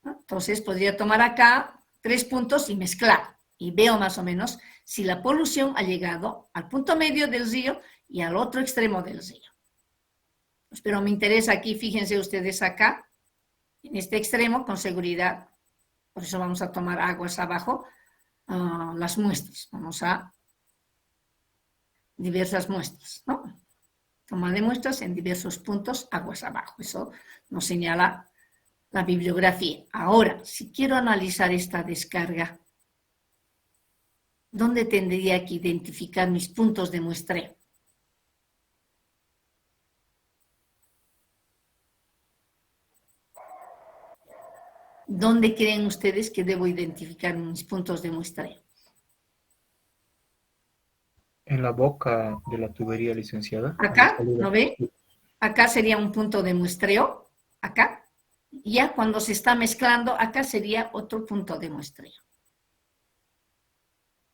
Entonces podría tomar acá 3 puntos y mezclar. Y veo más o menos si la polución ha llegado al punto medio del río y al otro extremo del río. Pues, pero me interesa aquí, fíjense ustedes acá, en este extremo, con seguridad. Por eso vamos a tomar aguas abajo, las muestras. Vamos a diversas muestras, ¿no? Toma de muestras en diversos puntos, aguas abajo. Eso nos señala la bibliografía. Ahora, si quiero analizar esta descarga, ¿dónde tendría que identificar mis puntos de muestreo? ¿Dónde creen ustedes que debo identificar mis puntos de muestreo? En la boca de la tubería, licenciada. Acá, ¿no ve? Acá sería un punto de muestreo, acá. Ya cuando se está mezclando, acá sería otro punto de muestreo.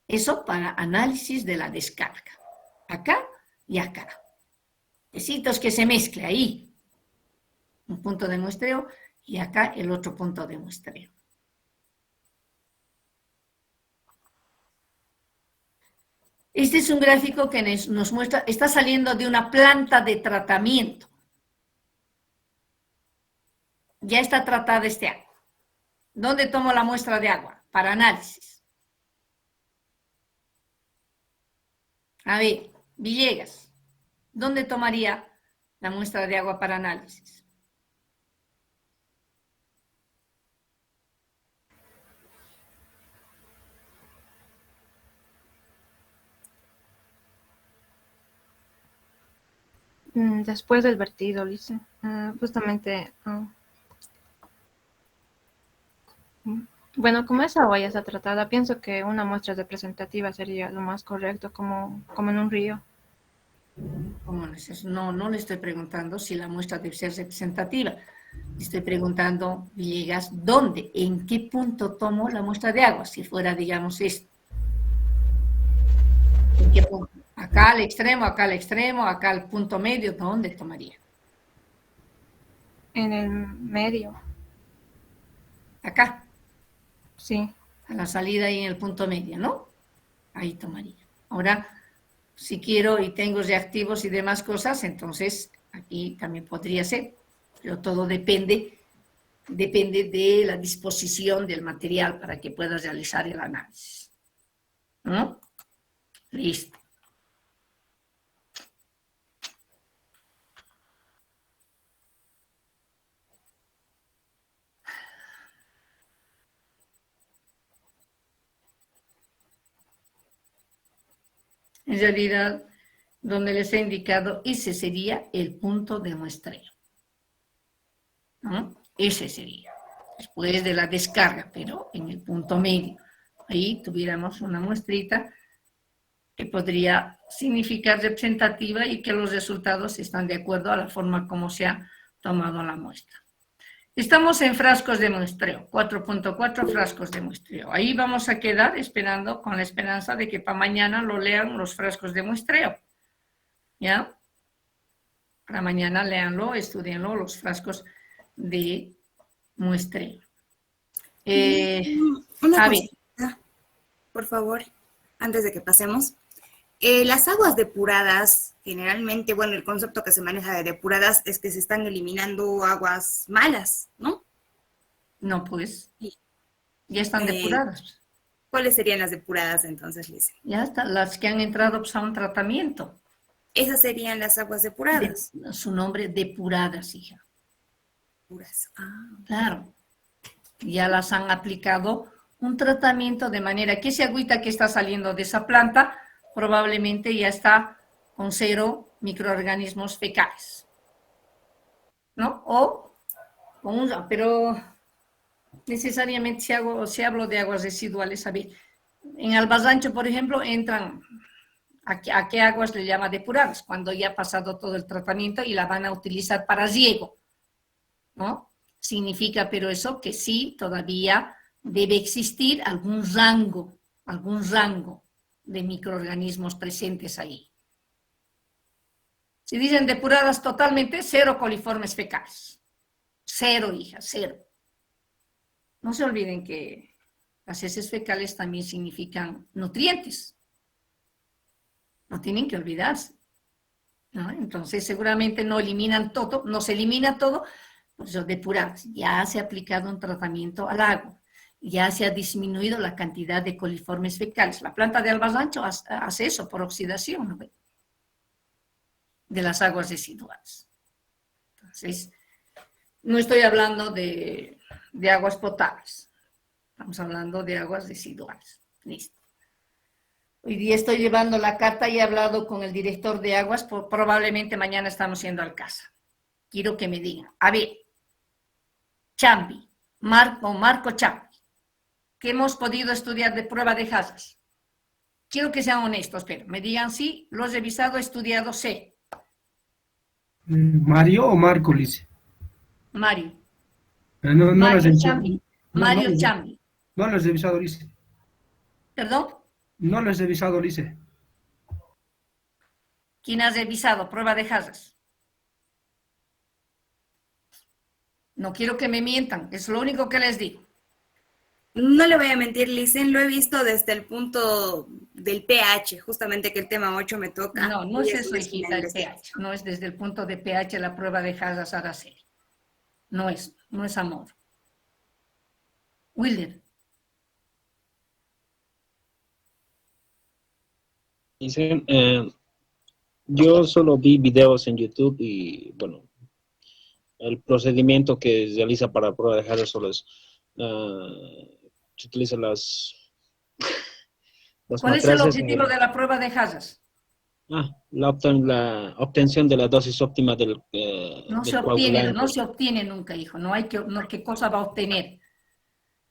Eso para análisis de la descarga. Acá y acá. Necesito que se mezcle ahí. Un punto de muestreo y acá el otro punto de muestreo. Este es un gráfico que nos muestra, está saliendo de una planta de tratamiento. Ya está tratada este agua. ¿Dónde tomo la muestra de agua? Para análisis. A ver, Villegas, ¿dónde tomaría la muestra de agua para análisis? Después del vertido, Lice. Justamente... Bueno, como esa agua ya está tratada, pienso que una muestra representativa sería lo más correcto, como en un río. No le estoy preguntando si la muestra debe ser representativa. Le estoy preguntando, Villegas, ¿dónde? ¿En qué punto tomo la muestra de agua? Si fuera, digamos, esto. ¿En qué punto? Acá al extremo, acá al punto medio, ¿dónde tomaría? En el medio, Acá, sí. a la salida ahí en el punto medio, ¿no? Ahí tomaría. Ahora, si quiero y tengo reactivos y demás cosas, entonces aquí también podría ser, pero todo depende de la disposición del material para que puedas realizar el análisis. ¿No? Listo. En realidad, donde les he indicado, ese sería el punto de muestreo, ¿no? Ese sería, después de la descarga, pero en el punto medio. Ahí tuviéramos una muestrita que podría significar representativa y que los resultados están de acuerdo a la forma como se ha tomado la muestra. Estamos en frascos de muestreo, 4.4 frascos de muestreo. Ahí vamos a quedar esperando, con la esperanza de que para mañana lo lean los frascos de muestreo. ¿Ya? Para mañana léanlo, estudienlo, los frascos de muestreo. Una Javi. cosita, por favor, antes de que pasemos. Las aguas depuradas, generalmente, bueno, el concepto que se maneja de depuradas es que se están eliminando aguas malas, ¿no? No, pues, Sí. ya están depuradas. ¿Cuáles serían las depuradas entonces, Lice? Ya están, las que han entrado pues, a un tratamiento. Esas serían las aguas depuradas. Su nombre, depuradas, hija. Puras. Ah, Claro. Ya las han aplicado un tratamiento de manera que esa agüita que está saliendo de esa planta probablemente ya está con 0 microorganismos fecales, ¿no? O con pero necesariamente si hablo de aguas residuales, a ver, en Albazancho, por ejemplo, entran, ¿a qué aguas le llama depuradas? Cuando ya ha pasado todo el tratamiento y la van a utilizar para riego, ¿no? Significa, pero eso, que sí, todavía debe existir algún rango de microorganismos presentes ahí. Si dicen depuradas totalmente, 0 coliformes fecales. 0, hija, 0. No se olviden que las heces fecales también significan nutrientes. No tienen que olvidarse, ¿no? Entonces, seguramente no eliminan todo, no se elimina todo, pues son depuradas. Ya se ha aplicado un tratamiento al agua. Ya se ha disminuido la cantidad de coliformes fecales. La planta de Albazancho hace eso por oxidación, ¿no? De las aguas residuales. Entonces, no estoy hablando de aguas potables. Estamos hablando de aguas residuales. Listo. Hoy día estoy llevando la carta y he hablado con el director de aguas, probablemente mañana estamos yendo al casa. Quiero que me digan, a ver, Chambi, Marco Chambi, que hemos podido estudiar de prueba de Hazas. Quiero que sean honestos, pero me digan sí, lo he revisado, he estudiado, sé. ¿Mario o Marco, Lice? Mario. No, Mario Chambi. Mario no, Chambi. No lo has revisado, Lice. ¿Perdón? No lo has revisado, Lice. ¿Quién ha revisado prueba de Hazas? No quiero que me mientan, es lo único que les digo. no le voy a mentir, Licen, lo he visto desde el punto del pH, justamente que el tema 8 me toca. No, no es eso, hijita, el pH. No es desde el punto de pH la prueba de Hazas Araceli. No es amor. Wilder. Dicen, yo solo vi videos en YouTube y, bueno, el procedimiento que se realiza para la prueba de Hazard solo es, se utilizan las ¿Cuál es el matrices objetivo de la prueba de Hazas? la obtención de la dosis óptima del No se obtiene nunca, hijo. No hay que, no, ¿qué cosa va a obtener?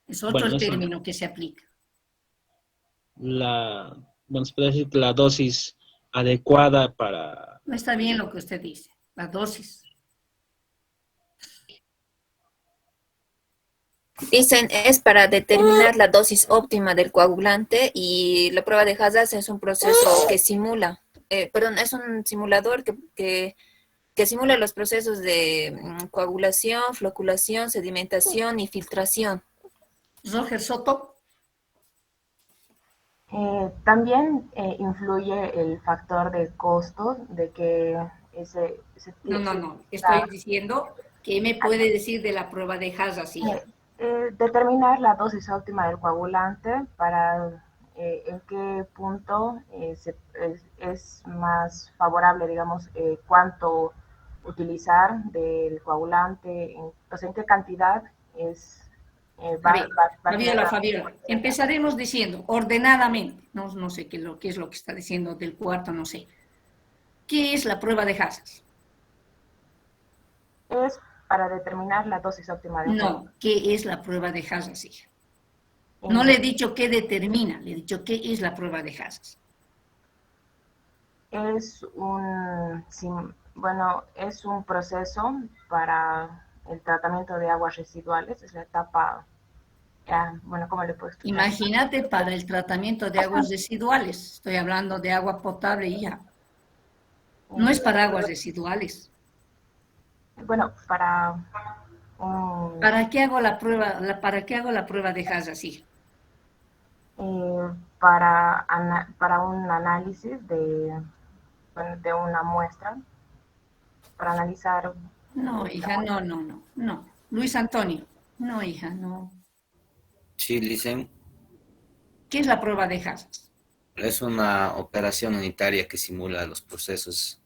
Es otro el término que se aplica. Se puede decir que la dosis adecuada para... No está bien lo que usted dice, la dosis. Dicen, es para determinar la dosis óptima del coagulante y la prueba de Hazard es un proceso que simula perdón, es un simulador que simula los procesos de coagulación, floculación, sedimentación y filtración. Roger Soto. También influye el factor de costo de que No. Estoy diciendo, ¿qué me puede decir de la prueba de Haas? Determinar la dosis óptima del coagulante para en qué punto es más favorable, digamos, cuánto utilizar del coagulante, en qué cantidad es... Fabiola, empezaremos diciendo ordenadamente, no sé qué es lo que está diciendo del cuarto, no sé. ¿Qué es la prueba de Haas? Es para determinar la dosis óptima de No, ¿qué es la prueba de Haas? No le he dicho qué determina, le he dicho qué es la prueba de Haas. Es es un proceso para el tratamiento de aguas residuales, es la etapa, ¿cómo le puedo explicar? Imagínate para el tratamiento de aguas residuales, estoy hablando de agua potable y ya. No es para aguas residuales. Bueno, para... ¿Para qué hago la prueba? ¿Para qué hago la prueba de Haas así? Para un análisis de una muestra, para analizar... No, hija, no. Luis Antonio, no, hija, no. Sí, Licen. ¿Qué es la prueba de Haas? Es una operación unitaria que simula los procesos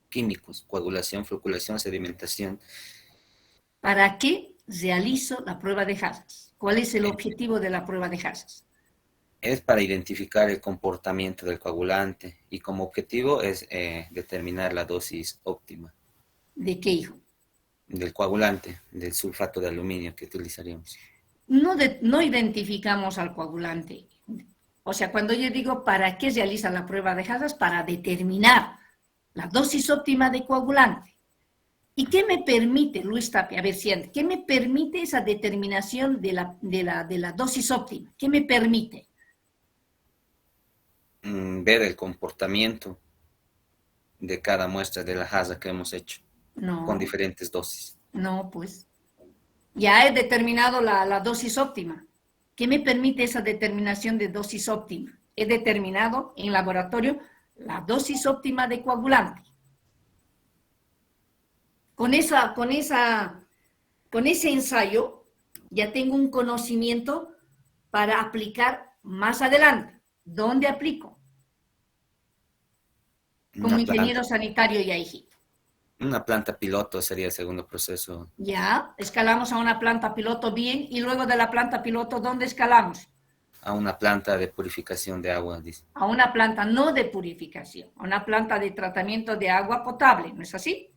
químicos, coagulación, floculación, sedimentación. ¿Para qué realizo la prueba de Haas? ¿Cuál es el objetivo de la prueba de Haas? Es para identificar el comportamiento del coagulante y como objetivo es determinar la dosis óptima. ¿De qué, hijo? Del coagulante, del sulfato de aluminio que utilizaríamos. No identificamos al coagulante. O sea, cuando yo digo ¿para qué realiza la prueba de Haas? Para determinar la dosis óptima de coagulante. ¿Y qué me permite, Luis Tapia? A ver, siente, ¿qué me permite esa determinación de la dosis óptima? ¿Qué me permite? Ver el comportamiento de cada muestra de la Haas que hemos hecho con diferentes dosis. No, pues. Ya he determinado la dosis óptima. ¿Qué me permite esa determinación de dosis óptima? He determinado en laboratorio la dosis óptima de coagulante. Con ese ensayo ya tengo un conocimiento para aplicar más adelante. ¿Dónde aplico? Como ingeniero sanitario ya, hijito. Una planta piloto sería el segundo proceso. Ya, escalamos a una planta piloto bien, y luego de la planta piloto, ¿dónde escalamos? A una planta de purificación de agua, dice. A una planta no de purificación, a una planta de tratamiento de agua potable, ¿no es así?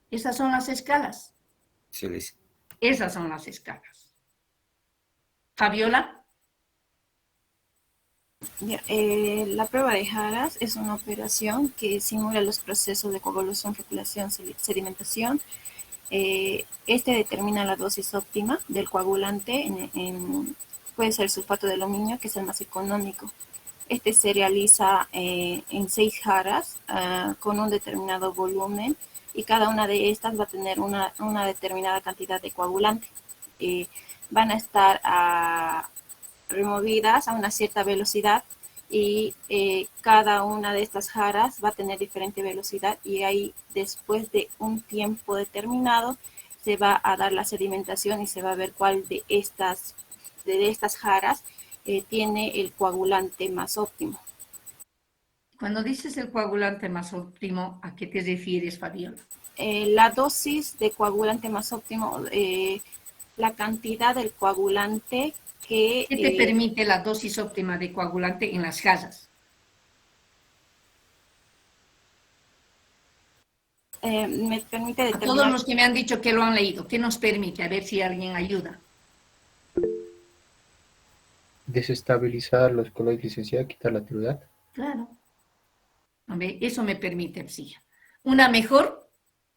Esas son las escalas. Sí, dice. Esas son las escalas. Fabiola. La prueba de Haas es una operación que simula los procesos de coagulación, floculación, sedimentación. Este determina la dosis óptima del coagulante, puede ser sulfato de aluminio, que es el más económico. Este se realiza en 6 jarras con un determinado volumen, y cada una de estas va a tener una determinada cantidad de coagulante. Van a estar removidas a una cierta velocidad, y cada una de estas jarras va a tener diferente velocidad, y ahí después de un tiempo determinado se va a dar la sedimentación y se va a ver cuál de estas jarras tiene el coagulante más óptimo. Cuando dices el coagulante más óptimo, ¿a qué te refieres, Fabiola? La dosis de coagulante más óptimo, la cantidad del coagulante que... ¿Qué te permite la dosis óptima de coagulante en las jarras? Me permite determinar... A todos los que me han dicho que lo han leído, ¿qué nos permite? A ver si alguien ayuda. Desestabilizar los coloides, licenciada, quitar la turbidez. Claro. A ver, eso me permite, sí. Una mejor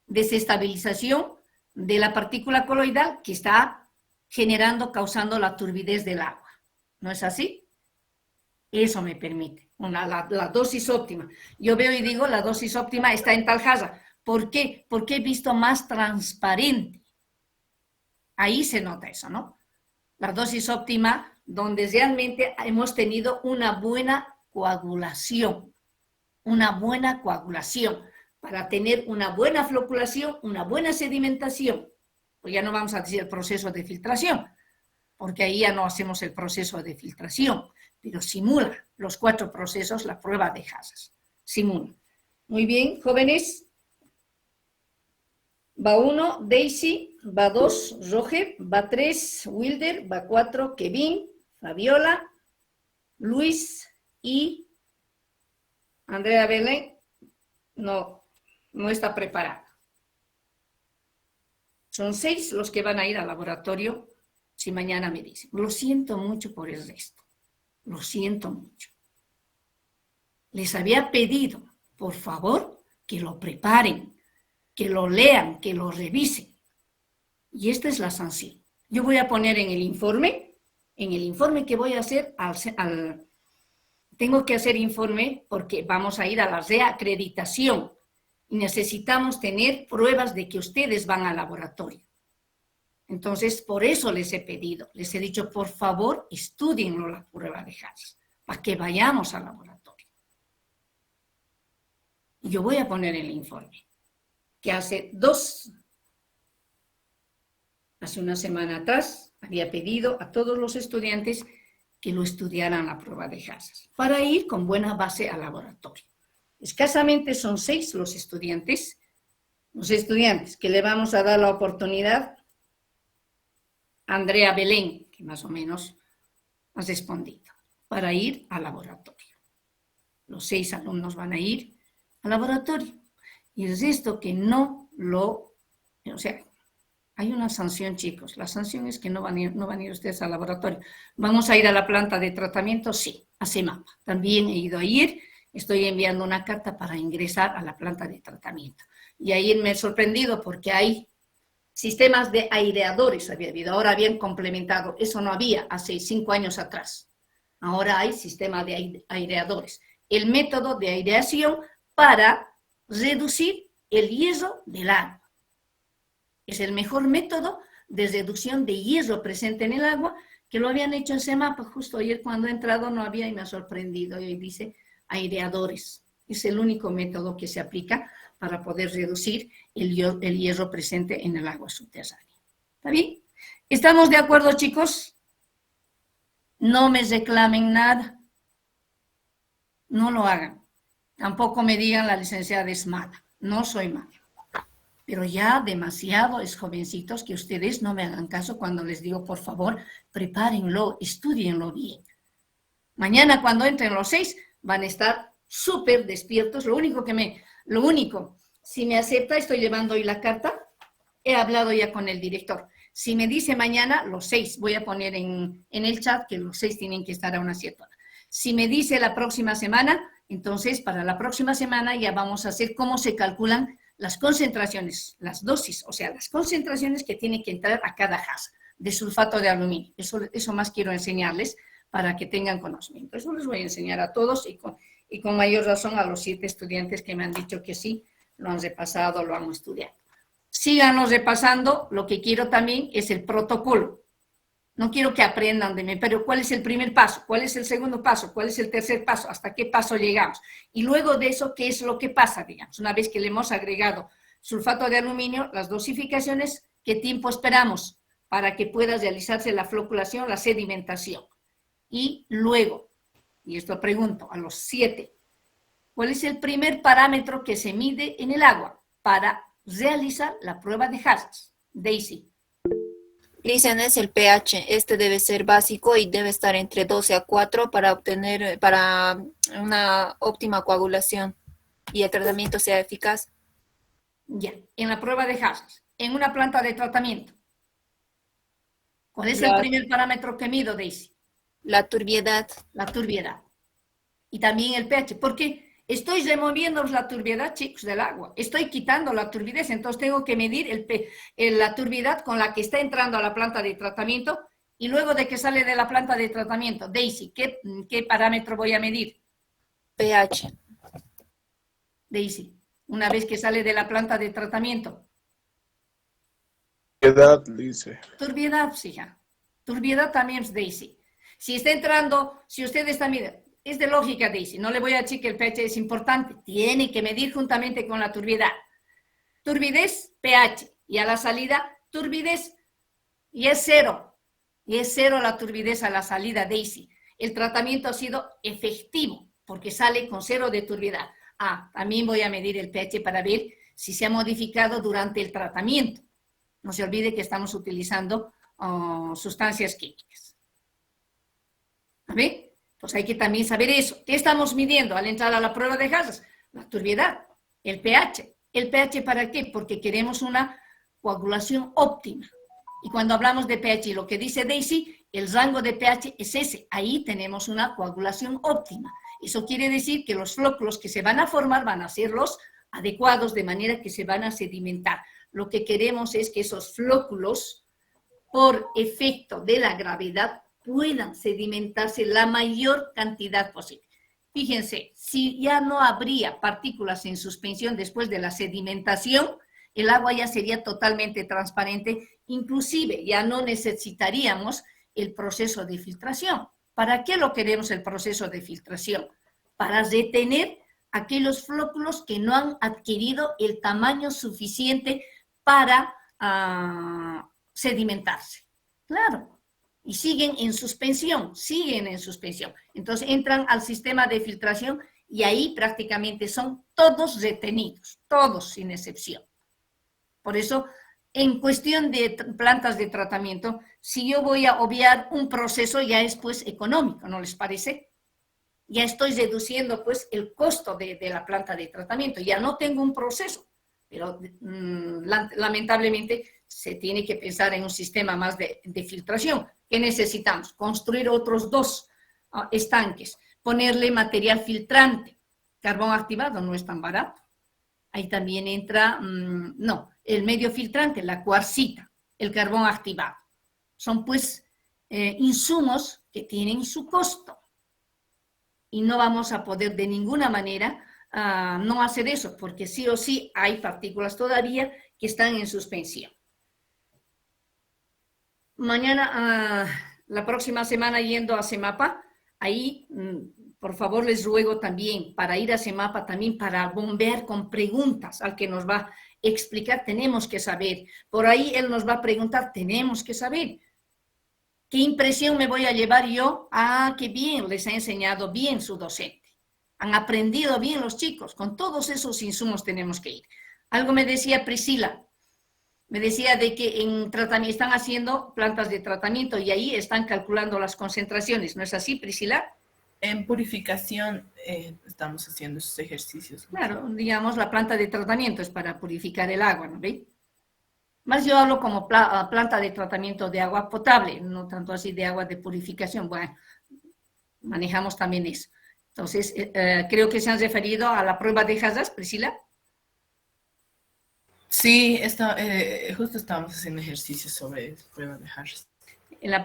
desestabilización de la partícula coloidal que está causando la turbidez del agua. ¿No es así? Eso me permite, la dosis óptima. Yo veo y digo, la dosis óptima está en tal casa. ¿Por qué? Porque he visto más transparente. Ahí se nota eso, ¿no? La dosis óptima, donde realmente hemos tenido una buena coagulación. Una buena coagulación. Para tener una buena floculación, una buena sedimentación. Pues ya no vamos a decir el proceso de filtración, porque ahí ya no hacemos el proceso de filtración, pero simula los 4 procesos, la prueba de Hassas. Simula. Muy bien, jóvenes. Va 1, Daisy. Va 2, Roger. Va 3, Wilder. Va 4, Kevin. Fabiola. Luis y Andrea Belén. No está preparada. Son 6 los que van a ir al laboratorio si mañana me dicen. Lo siento mucho por el resto. Lo siento mucho. Les había pedido, por favor, que lo preparen, que lo lean, que lo revisen. Y esta es la sanción. Yo voy a poner en el informe que voy a hacer, tengo que hacer informe porque vamos a ir a la reacreditación. Y necesitamos tener pruebas de que ustedes van al laboratorio. Entonces, por eso les he pedido, les he dicho, por favor, estudienlo la prueba de Hassas, para que vayamos al laboratorio. Y yo voy a poner el informe, que hace una semana atrás, había pedido a todos los estudiantes que lo estudiaran la prueba de Hassas, para ir con buena base al laboratorio. Escasamente son 6 los estudiantes que le vamos a dar la oportunidad. Andrea Belén, que más o menos ha respondido, para ir al laboratorio. Los 6 alumnos van a ir al laboratorio. Y es esto que hay una sanción, chicos. La sanción es que no van a ir ustedes al laboratorio. ¿Vamos a ir a la planta de tratamiento? Sí, a CEMAPA. También he ido ayer. Estoy enviando una carta para ingresar a la planta de tratamiento. Y ahí me he sorprendido porque hay sistemas de aireadores, había habido. Ahora habían complementado. Eso no había hace 5 años atrás. Ahora hay sistema de aireadores. El método de aireación para reducir el hierro del agua. Es el mejor método de reducción de hierro presente en el agua, que lo habían hecho en CEMAPA. Justo ayer cuando he entrado no había y me ha sorprendido. Y hoy dice aireadores. Es el único método que se aplica para poder reducir el hierro presente en el agua subterránea. ¿Está bien? ¿Estamos de acuerdo, chicos? No me reclamen nada. No lo hagan. Tampoco me digan la licenciada es mala. No soy mala. Pero ya demasiado es jovencitos que ustedes no me hagan caso cuando les digo, por favor, prepárenlo, estudienlo bien. Mañana cuando entren los 6 van a estar súper despiertos. Lo único, si me acepta, estoy llevando hoy la carta, he hablado ya con el director. Si me dice mañana, los 6, voy a poner en el chat que los 6 tienen que estar a una cierta hora. Si me dice la próxima semana, entonces para la próxima semana ya vamos a hacer cómo se calculan las concentraciones, las dosis, o sea, las concentraciones que tiene que entrar a cada Hassas de sulfato de aluminio. Eso más quiero enseñarles para que tengan conocimiento. Eso les voy a enseñar a todos y con mayor razón a los 7 estudiantes que me han dicho que sí, lo han repasado, lo han estudiado. Síganos repasando. Lo que quiero también es el protocolo. No quiero que aprendan de mí, pero ¿cuál es el primer paso? ¿Cuál es el segundo paso? ¿Cuál es el tercer paso? ¿Hasta qué paso llegamos? Y luego de eso, ¿qué es lo que pasa? Digamos, una vez que le hemos agregado sulfato de aluminio, las dosificaciones, ¿qué tiempo esperamos para que pueda realizarse la floculación, la sedimentación? Y luego, y esto pregunto a los 7, ¿cuál es el primer parámetro que se mide en el agua para realizar la prueba de Hassas? Daisy. Dicen es el pH, este debe ser básico y debe estar entre 12 a 4 para una óptima coagulación y el tratamiento sea eficaz. Ya, en la prueba de Hassas, en una planta de tratamiento. ¿Cuál es el primer parámetro que mido, Daisy? La turbiedad. La turbiedad. Y también el pH, porque estoy removiendo la turbiedad, chicos, del agua. Estoy quitando la turbidez, entonces tengo que medir la turbiedad con la que está entrando a la planta de tratamiento Y luego de que sale de la planta de tratamiento, Daisy, ¿qué parámetro voy a medir? pH. Daisy, una vez que sale de la planta de tratamiento. Turbiedad, dice. Turbiedad, hija. Turbiedad también es Daisy. Si está entrando, si usted está mirando, es de lógica, Daisy, no le voy a decir que el pH es importante, tiene que medir juntamente con la turbidez. Turbidez, pH, y a la salida, turbidez, y es cero la turbidez a la salida, Daisy. El tratamiento ha sido efectivo, porque sale con cero de turbidez. También voy a medir el pH para ver si se ha modificado durante el tratamiento. No se olvide que estamos utilizando sustancias químicas. ¿A ver? Pues hay que también saber eso. ¿Qué estamos midiendo al entrar a la prueba de Hazard? La turbiedad, el pH. ¿El pH para qué? Porque queremos una coagulación óptima. Y cuando hablamos de pH, lo que dice Daisy, el rango de pH es ese. Ahí tenemos una coagulación óptima. Eso quiere decir que los flóculos que se van a formar van a ser los adecuados, de manera que se van a sedimentar. Lo que queremos es que esos flóculos, por efecto de la gravedad, puedan sedimentarse la mayor cantidad posible. Fíjense, si ya no habría partículas en suspensión después de la sedimentación, el agua ya sería totalmente transparente, inclusive ya no necesitaríamos el proceso de filtración. ¿Para qué lo queremos el proceso de filtración? Para retener aquellos flóculos que no han adquirido el tamaño suficiente para sedimentarse. Claro. Y siguen en suspensión. Entonces entran al sistema de filtración y ahí prácticamente son todos retenidos, todos sin excepción. Por eso, en cuestión de plantas de tratamiento, si yo voy a obviar un proceso, ya es pues económico, ¿no les parece? Ya estoy reduciendo pues el costo de la planta de tratamiento, ya no tengo un proceso, pero lamentablemente se tiene que pensar en un sistema más de filtración. ¿Qué necesitamos? Construir otros 2 estanques, ponerle material filtrante. Carbón activado no es tan barato. Ahí también entra, el medio filtrante, la cuarcita, el carbón activado. Son pues insumos que tienen su costo. Y no vamos a poder de ninguna manera no hacer eso, porque sí o sí hay partículas todavía que están en suspensión. Mañana, la próxima semana yendo a CEMAPA, ahí, por favor, les ruego también, para ir a CEMAPA, también para bombear con preguntas al que nos va a explicar, tenemos que saber. Por ahí él nos va a preguntar, tenemos que saber. ¿Qué impresión me voy a llevar yo? Qué bien, les ha enseñado bien su docente. Han aprendido bien los chicos, con todos esos insumos tenemos que ir. Algo me decía Priscila. Me decía de que en tratamiento están haciendo plantas de tratamiento y ahí están calculando las concentraciones. ¿No es así, Priscila? En purificación estamos haciendo esos ejercicios. Claro, digamos, la planta de tratamiento es para purificar el agua, ¿no ve? Más yo hablo como planta de tratamiento de agua potable, no tanto así de agua de purificación. Bueno, manejamos también eso. Entonces, creo que se han referido a la prueba de Hazard, Priscila. Sí, justo estábamos haciendo ejercicios sobre pruebas de Hazard. En la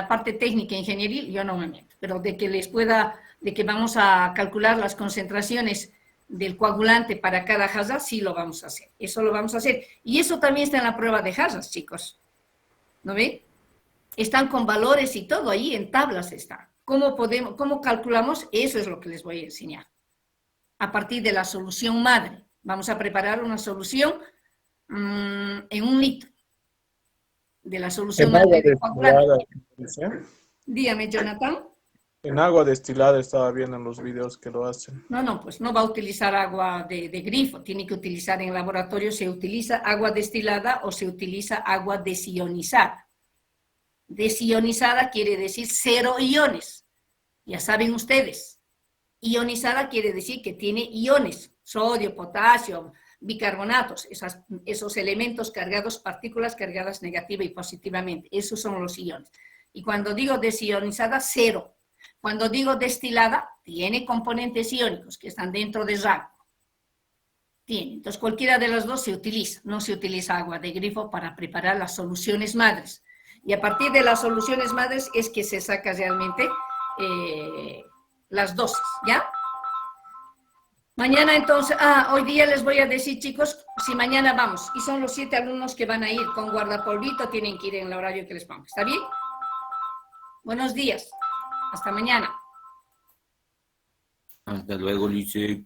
parte técnica, ingenieril, yo no me meto, pero de que vamos a calcular las concentraciones del coagulante para cada Hazard, sí lo vamos a hacer. Eso lo vamos a hacer. Y eso también está en la prueba de Hazard, chicos. ¿No ve? Están con valores y todo, ahí en tablas está. ¿Cómo calculamos? Eso es lo que les voy a enseñar. A partir de la solución madre. Vamos a preparar una solución en 1 litro. De la solución madre del coagulante. Dígame, Jonathan. En agua destilada estaba viendo en los videos que lo hacen. No, pues no va a utilizar agua de grifo. Tiene que utilizar en laboratorio, se utiliza agua destilada o se utiliza agua desionizada. Desionizada quiere decir 0 iones. Ya saben ustedes. Ionizada quiere decir que tiene iones. Sodio, potasio, bicarbonatos, esos elementos cargados, partículas cargadas negativa y positivamente. Esos son los iones. Y cuando digo desionizada, 0. Cuando digo destilada, tiene componentes iónicos que están dentro del rango. Tiene. Entonces, cualquiera de las dos se utiliza. No se utiliza agua de grifo para preparar las soluciones madres. Y a partir de las soluciones madres es que se saca realmente las dosis, ¿ya? Mañana entonces, hoy día les voy a decir, chicos, si mañana vamos, y son los 7 alumnos que van a ir con guardapolvito, tienen que ir en el horario que les pongo, ¿está bien? Buenos días, hasta mañana. Hasta luego, Lice.